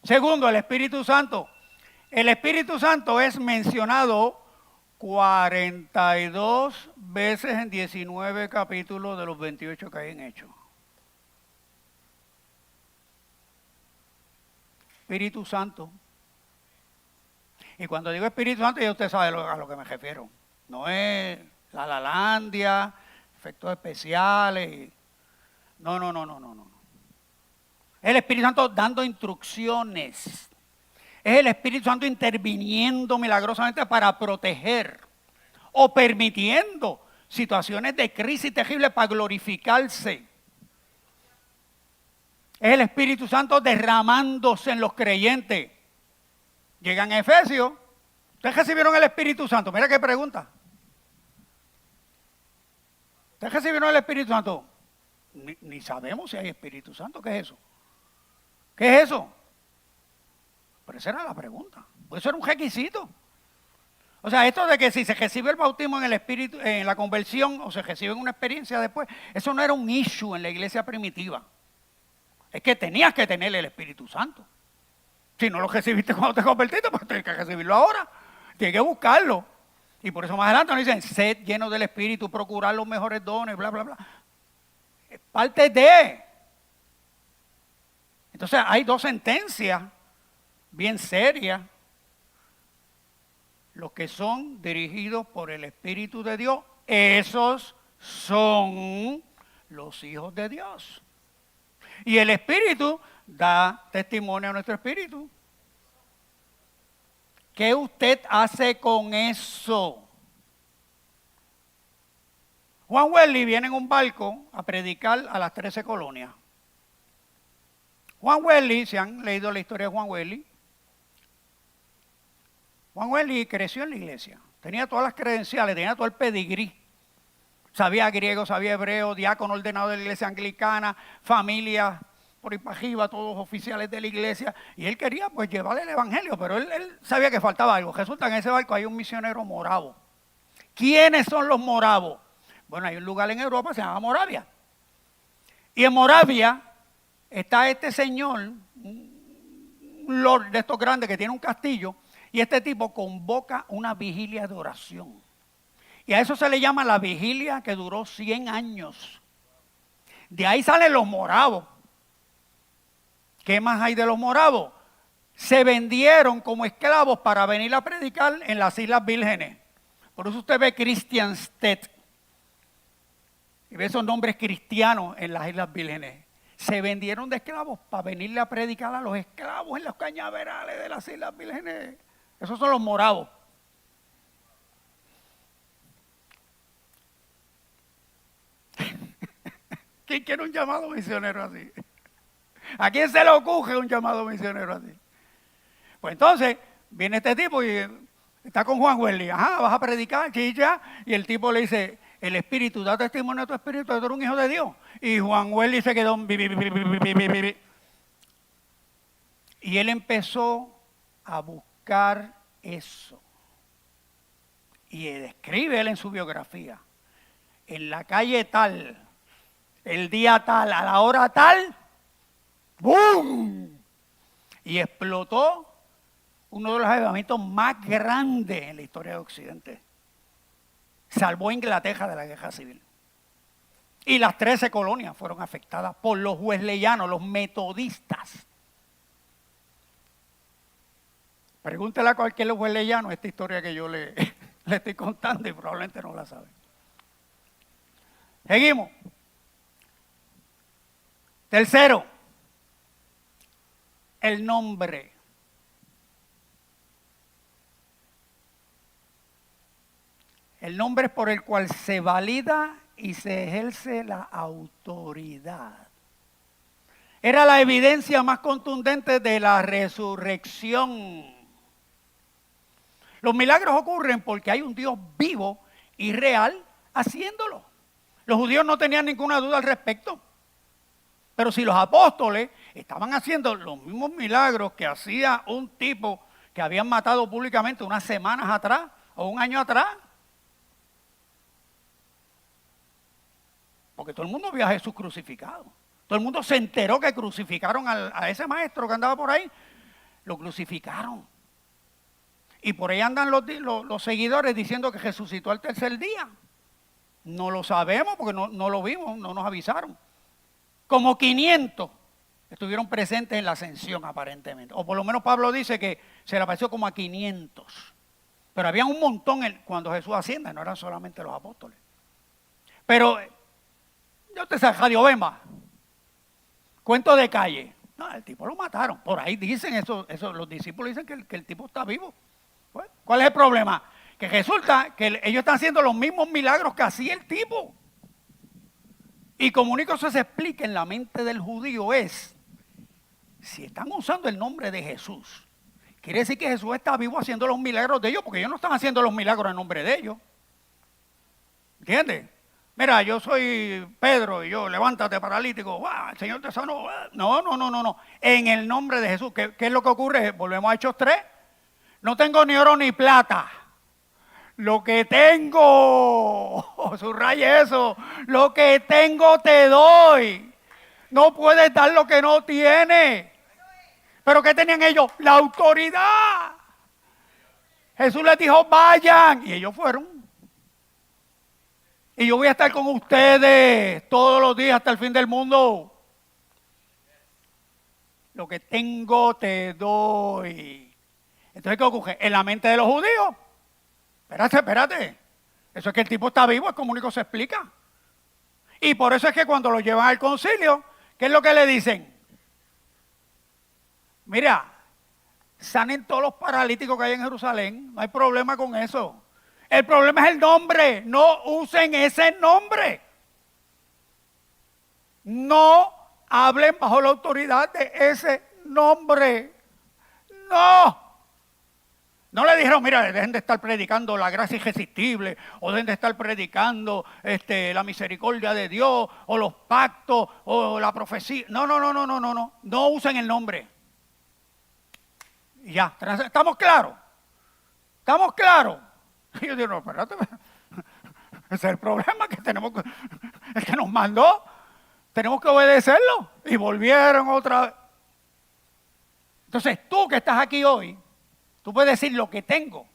Segundo, el Espíritu Santo. El Espíritu Santo es mencionado 42 veces en 19 capítulos de los 28 que hay en Hechos. Espíritu Santo. Y cuando digo Espíritu Santo, ya usted sabe a lo que me refiero. No es la lalandia, efectos especiales. No. Es el Espíritu Santo dando instrucciones. Es el Espíritu Santo interviniendo milagrosamente para proteger o permitiendo situaciones de crisis terribles para glorificarse. Es el Espíritu Santo derramándose en los creyentes. Llegan a Efesios. ¿Ustedes recibieron el Espíritu Santo? Mira qué pregunta. ¿Ustedes recibieron el Espíritu Santo? Ni sabemos si hay Espíritu Santo. ¿Qué es eso? ¿Qué es eso? Pero esa era la pregunta. Pues eso era un requisito. O sea, esto de que si se recibe el bautismo en el Espíritu, en la conversión, o se recibe en una experiencia después, eso no era un issue en la iglesia primitiva. Es que tenías que tener el Espíritu Santo. Si no lo recibiste cuando te convertiste, pues tienes que recibirlo ahora. Tienes que buscarlo. Y por eso más adelante nos dicen, sed lleno del Espíritu, procurar los mejores dones, bla, bla, bla. Es parte de. Entonces hay 2 sentencias bien serias. Los que son dirigidos por el Espíritu de Dios, esos son los hijos de Dios. Y el Espíritu da testimonio a nuestro espíritu. ¿Qué usted hace con eso? Juan Wesley viene en un barco a predicar a las 13 colonias. Juan Wesley, si han leído la historia de Juan Wesley creció en la iglesia. Tenía todas las credenciales, tenía todo el pedigrí. Sabía griego, sabía hebreo, diácono ordenado de la iglesia anglicana, familia por ahí para arriba, todos oficiales de la iglesia. Y él quería pues llevar el evangelio, pero él sabía que faltaba algo. Resulta que en ese barco hay un misionero moravo. ¿Quiénes son los moravos? Bueno, hay un lugar en Europa que se llama Moravia. Y en Moravia está este señor, un lord de estos grandes que tiene un castillo, y este tipo convoca una vigilia de oración. Y a eso se le llama la vigilia que duró 100 años. De ahí salen los moravos. ¿Qué más hay de los moravos? Se vendieron como esclavos para venir a predicar en las Islas Vírgenes. Por eso usted ve Christiansted y ve esos nombres cristianos en las Islas Vírgenes. Se vendieron de esclavos para venirle a predicar a los esclavos en los cañaverales de las Islas Vírgenes. Esos son los moravos. ¿Quién quiere un llamado misionero así? ¿A quién se le ocurre un llamado misionero así? Pues entonces viene este tipo y está con Juan Wesley. Ajá, vas a predicar, chicha. Y el tipo le dice, el Espíritu, da testimonio a tu Espíritu de que tú eres un hijo de Dios. Y Juan Wesley se quedó. Y él empezó a buscar eso. Y describe él en su biografía. En la calle tal, el día tal, a la hora tal, ¡boom! Y explotó uno de los avivamientos más grandes en la historia de Occidente. Salvó a Inglaterra de la guerra civil. Y las 13 colonias fueron afectadas por los wesleyanos, los metodistas. Pregúntele a cualquier wesleyano esta historia que yo le estoy contando y probablemente no la sabe. Seguimos. Tercero, el nombre. El nombre es por el cual se valida y se ejerce la autoridad. Era la evidencia más contundente de la resurrección. Los milagros ocurren porque hay un Dios vivo y real haciéndolo. Los judíos no tenían ninguna duda al respecto. Pero si los apóstoles estaban haciendo los mismos milagros que hacía un tipo que habían matado públicamente unas semanas atrás o un año atrás, porque todo el mundo vio a Jesús crucificado. Todo el mundo se enteró que crucificaron a ese maestro que andaba por ahí. Lo crucificaron. Y por ahí andan los seguidores diciendo que resucitó al tercer día. No lo sabemos porque no lo vimos, no nos avisaron. Como 500 estuvieron presentes en la ascensión aparentemente. O por lo menos Pablo dice que se le apareció como a 500. Pero había un montón cuando Jesús asciende, no eran solamente los apóstoles. Pero, yo te sé, Radio Bemba, cuento de calle. No, el tipo lo mataron. Por ahí dicen eso, los discípulos dicen que el tipo está vivo. Pues, ¿cuál es el problema? Que resulta que ellos están haciendo los mismos milagros que hacía el tipo. Y como único eso se explica en la mente del judío es, si están usando el nombre de Jesús, quiere decir que Jesús está vivo haciendo los milagros de ellos, porque ellos no están haciendo los milagros en nombre de ellos. ¿Entiendes? Mira, yo soy Pedro y yo, levántate paralítico, el Señor te sanó. No. En el nombre de Jesús, ¿qué es lo que ocurre? Volvemos a Hechos 3. No tengo ni oro ni plata. Lo que tengo, subraye eso, lo que tengo te doy. No puedes dar lo que no tienes. ¿Pero qué tenían ellos? La autoridad. Jesús les dijo, vayan. Y ellos fueron. Y yo voy a estar con ustedes todos los días hasta el fin del mundo. Lo que tengo te doy. Entonces, ¿qué ocurre? En la mente de los judíos. Espérate. Eso es que el tipo está vivo, es como único se explica. Y por eso es que cuando lo llevan al concilio, ¿qué es lo que le dicen? Mira, sanen todos los paralíticos que hay en Jerusalén, no hay problema con eso. El problema es el nombre, no usen ese nombre. No hablen bajo la autoridad de ese nombre. No. No le dijeron, mira, dejen de estar predicando la gracia irresistible, o dejen de estar predicando la misericordia de Dios, o los pactos, o la profecía. No. No usen el nombre. Y ya, ¿estamos claros? ¿Estamos claros? Y yo digo, no, espérate, ese es el problema que tenemos, el que nos mandó, tenemos que obedecerlo. Y volvieron otra vez. Entonces tú que estás aquí hoy, tú puedes decir lo que tengo.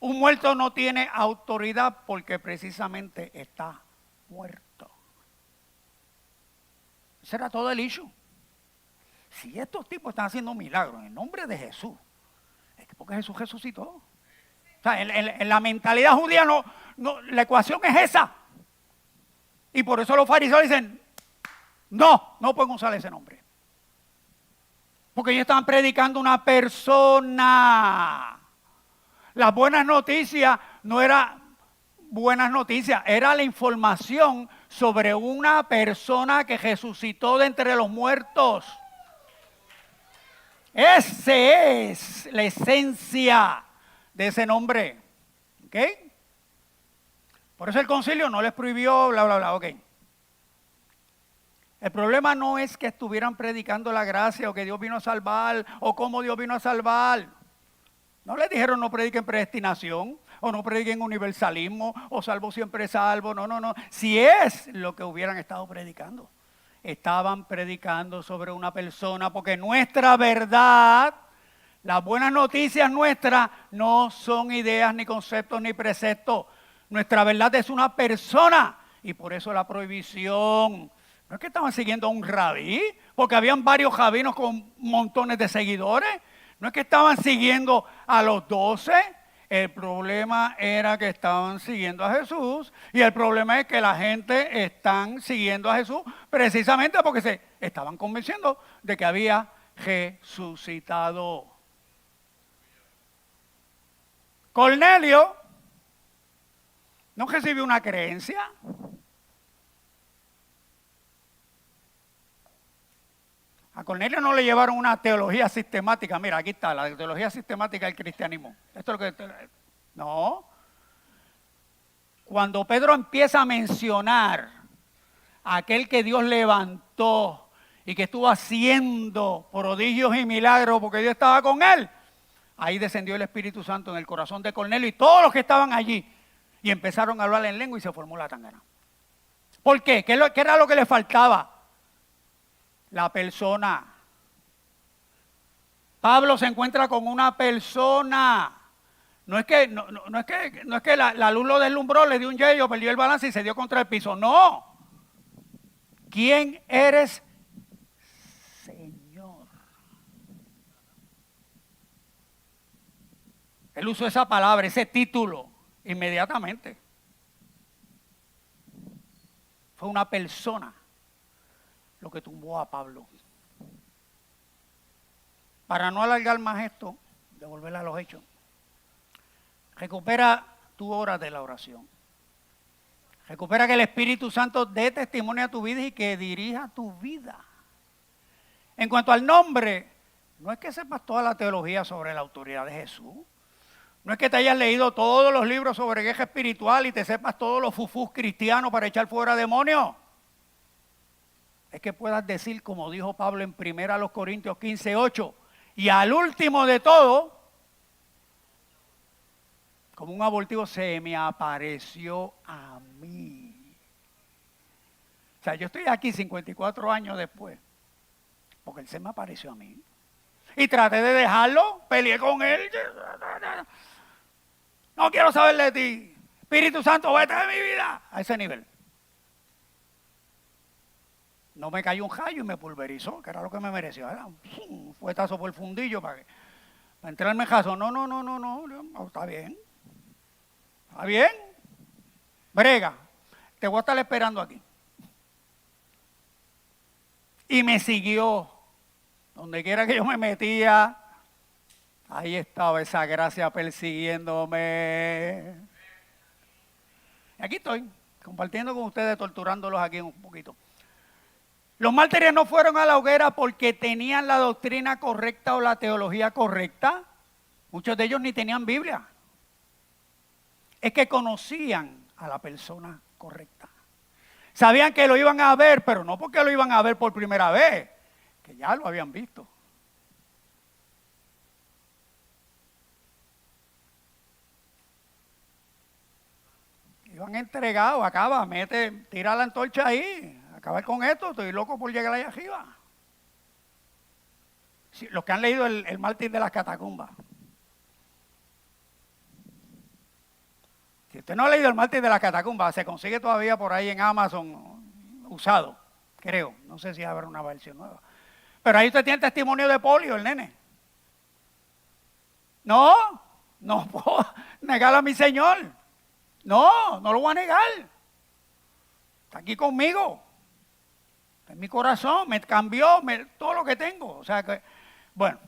Un muerto no tiene autoridad porque precisamente está muerto. Ese era todo el issue. Si estos tipos están haciendo milagros en el nombre de Jesús, es porque Jesús resucitó. O sea, en la mentalidad judía no, la ecuación es esa. Y por eso los fariseos dicen, no pueden usar ese nombre. Porque ellos estaban predicando una persona. Las buenas noticias no eran buenas noticias, era la información sobre una persona que resucitó de entre los muertos. Esa es la esencia de ese nombre. ¿Ok? Por eso el concilio no les prohibió, bla, bla, bla. Ok. El problema no es que estuvieran predicando la gracia o que Dios vino a salvar o cómo Dios vino a salvar. No les dijeron no prediquen predestinación o no prediquen universalismo o salvo siempre salvo. No. Si es lo que hubieran estado predicando. Estaban predicando sobre una persona porque nuestra verdad, las buenas noticias nuestras no son ideas ni conceptos ni preceptos. Nuestra verdad es una persona y por eso la prohibición. No es que estaban siguiendo a un rabí, porque habían varios rabinos con montones de seguidores. No es que estaban siguiendo a los 12. El problema era que estaban siguiendo a Jesús y el problema es que la gente están siguiendo a Jesús precisamente porque se estaban convenciendo de que había resucitado. Cornelio no recibió una creencia. A Cornelio no le llevaron una teología sistemática. Mira, aquí está, la teología sistemática del cristianismo. Esto es lo que... No. Cuando Pedro empieza a mencionar a aquel que Dios levantó y que estuvo haciendo prodigios y milagros porque Dios estaba con él, ahí descendió el Espíritu Santo en el corazón de Cornelio y todos los que estaban allí. Y empezaron a hablar en lengua y se formó la tangana. ¿Por qué? ¿Qué era lo que le faltaba? La persona. Pablo se encuentra con una persona. No es que la luz lo deslumbró, le dio un yello, perdió el balance y se dio contra el piso. No. ¿Quién eres, Señor? Él usó esa palabra, ese título, inmediatamente. Fue una persona lo que tumbó a Pablo. Para no alargar más esto, devolverla a los hechos. Recupera tu hora de la oración. Recupera que el Espíritu Santo dé testimonio a tu vida y que dirija tu vida. En cuanto al nombre, no es que sepas toda la teología sobre la autoridad de Jesús. No es que te hayas leído todos los libros sobre guerra espiritual y te sepas todos los fufús cristianos para echar fuera demonios. Es que puedas decir, como dijo Pablo en 1 Corintios 15:8, y al último de todo, como un abortivo, se me apareció a mí. O sea, yo estoy aquí 54 años después, porque él se me apareció a mí. Y traté de dejarlo, peleé con él. No quiero saber de ti. Espíritu Santo, vete de mi vida. A ese nivel. No me cayó un rayo y me pulverizó, que era lo que me mereció. Era un fuetazo por el fundillo para entrarme en jazo. No, está bien. Está bien. Brega, te voy a estar esperando aquí. Y me siguió. Donde quiera que yo me metía, ahí estaba esa gracia persiguiéndome. Y aquí estoy, compartiendo con ustedes, torturándolos aquí un poquito. Los mártires no fueron a la hoguera porque tenían la doctrina correcta o la teología correcta. Muchos de ellos ni tenían Biblia. Es que conocían a la persona correcta. Sabían que lo iban a ver, pero no porque lo iban a ver por primera vez, que ya lo habían visto. Iban entregados, acaba, tira la antorcha ahí, acabar con esto, estoy loco por llegar allá arriba. Sí, los que han leído el mártir de las catacumbas. Si usted no ha leído el mártir de las catacumbas, se consigue todavía por ahí en Amazon usado, creo. No sé si habrá una versión nueva. Pero ahí usted tiene testimonio de polio, el nene. No puedo negar a mi Señor. No lo voy a negar. Está aquí conmigo. Está en mi corazón, me cambió todo lo que tengo. O sea que, bueno.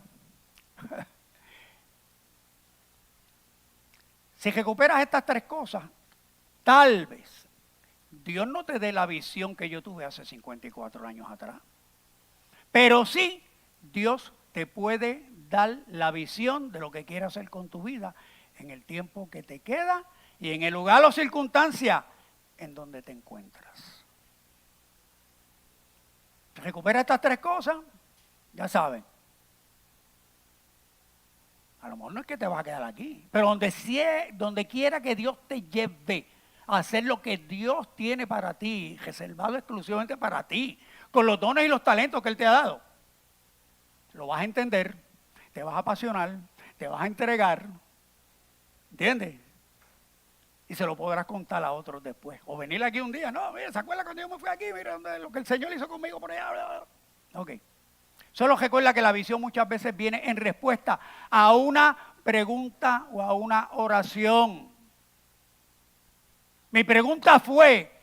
Si recuperas estas tres cosas, tal vez Dios no te dé la visión que yo tuve hace 54 años atrás. Pero sí, Dios te puede dar la visión de lo que quiere hacer con tu vida en el tiempo que te queda y en el lugar o circunstancia en donde te encuentras. Recupera estas tres cosas, ya saben. A lo mejor no es que te vas a quedar aquí, pero donde quiera que Dios te lleve a hacer lo que Dios tiene para ti, reservado exclusivamente para ti, con los dones y los talentos que Él te ha dado, lo vas a entender, te vas a apasionar, te vas a entregar, ¿entiendes? Y se lo podrás contar a otros después. O venir aquí un día, no, mira, ¿se acuerda cuando yo me fui aquí? Mira lo que el Señor hizo conmigo por allá. Ok. Solo recuerda que la visión muchas veces viene en respuesta a una pregunta o a una oración. Mi pregunta fue,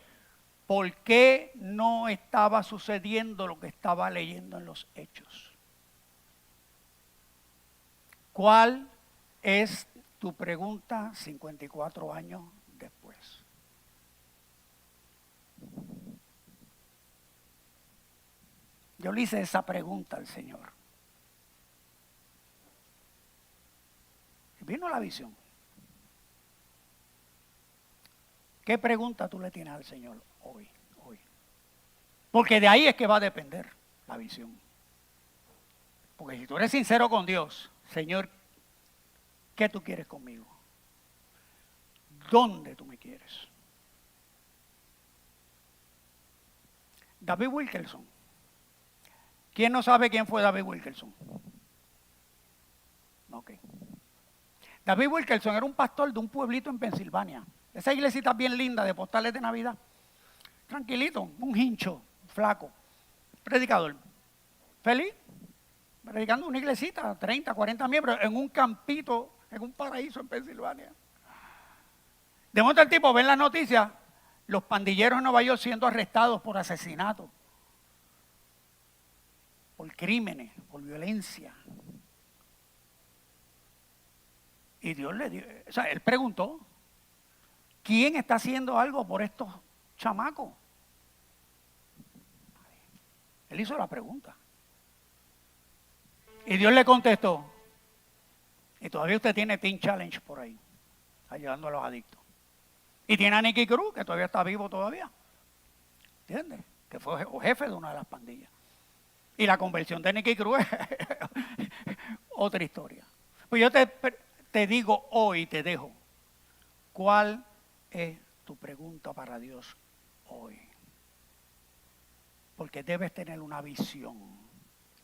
¿por qué no estaba sucediendo lo que estaba leyendo en los Hechos? ¿Cuál es tu pregunta 54 años después? Yo le hice esa pregunta al Señor. Y vino la visión. ¿Qué pregunta tú le tienes al Señor hoy? Porque de ahí es que va a depender la visión. Porque si tú eres sincero con Dios, Señor, ¿qué tú quieres conmigo? ¿Dónde tú me quieres? David Wilkerson. ¿Quién no sabe quién fue David Wilkerson? Ok. David Wilkerson era un pastor de un pueblito en Pensilvania. Esa iglesita bien linda de postales de Navidad. Tranquilito, un hincho, flaco, predicador. Feliz, predicando una iglesita, 30, 40 miembros, en un campito, en un paraíso en Pensilvania. De momento el tipo ve en las noticias los pandilleros en Nueva York siendo arrestados por asesinato, por crímenes, por violencia. Y Dios le dio, o sea, él preguntó, ¿quién está haciendo algo por estos chamacos? Él hizo la pregunta. Y Dios le contestó. Y todavía usted tiene Teen Challenge por ahí, ayudando a los adictos. Y tiene a Nicky Cruz, que todavía está vivo todavía. ¿Entiendes? Que fue jefe de una de las pandillas. Y la conversión de Nicky Cruz es otra historia. Pues yo te digo hoy, te dejo, ¿cuál es tu pregunta para Dios hoy? Porque debes tener una visión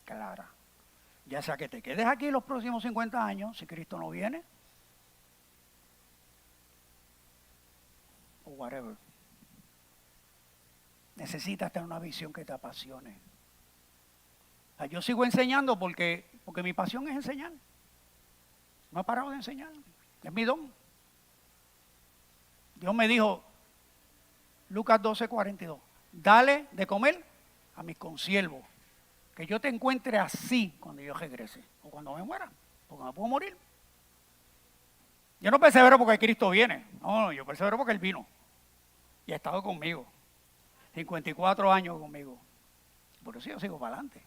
clara. Ya sea que te quedes aquí los próximos 50 años, si Cristo no viene, o whatever. necesitas tener una visión que te apasione. O sea, yo sigo enseñando porque mi pasión es enseñar. No he parado de enseñar. Es mi don. Dios me dijo, Lucas 12:42, dale de comer a mis consiervos, que yo te encuentre así cuando yo regrese, o cuando me muera, porque me puedo morir. Yo no persevero porque Cristo viene, no, yo persevero porque Él vino y ha estado conmigo, 54 años conmigo, por eso yo sigo para adelante,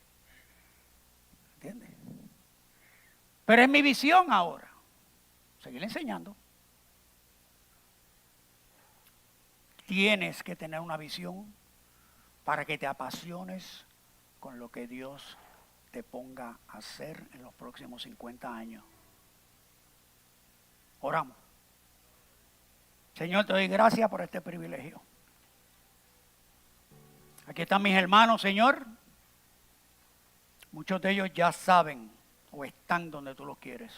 ¿entiendes? Pero es mi visión ahora, seguir enseñando. Tienes que tener una visión para que te apasiones con lo que Dios te ponga a hacer en los próximos 50 años. Oramos. Señor, te doy gracias por este privilegio. Aquí están mis hermanos, Señor. Muchos de ellos ya saben o están donde tú los quieres.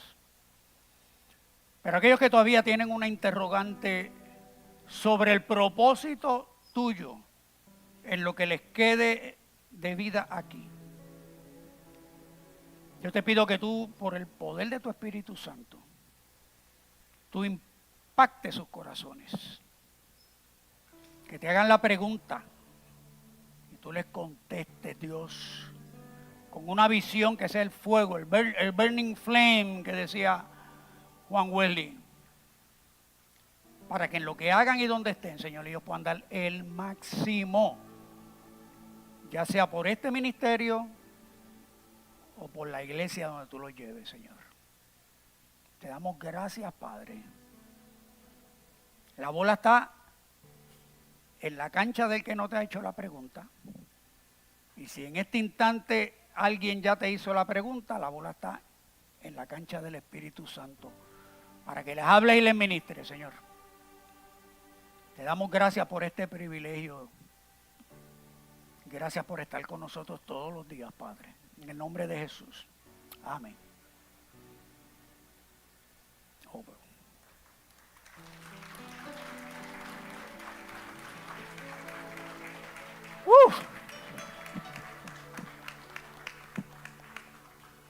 Pero aquellos que todavía tienen una interrogante sobre el propósito tuyo en lo que les quede de vida aquí. Yo te pido que tú, por el poder de tu Espíritu Santo, tú impactes sus corazones. Que te hagan la pregunta y tú les contestes, Dios, con una visión que sea el fuego, el burning flame que decía Juan Wesley. Para que en lo que hagan y donde estén, Señor, ellos puedan dar el máximo, ya sea por este ministerio o por la iglesia donde tú los lleves, Señor. Te damos gracias, Padre. La bola está en la cancha del que no te ha hecho la pregunta. Y si en este instante alguien ya te hizo la pregunta, la bola está en la cancha del Espíritu Santo, para que les hable y les ministre, Señor. Te damos gracias por este privilegio. Gracias por estar con nosotros todos los días, Padre. En el nombre de Jesús. Amén.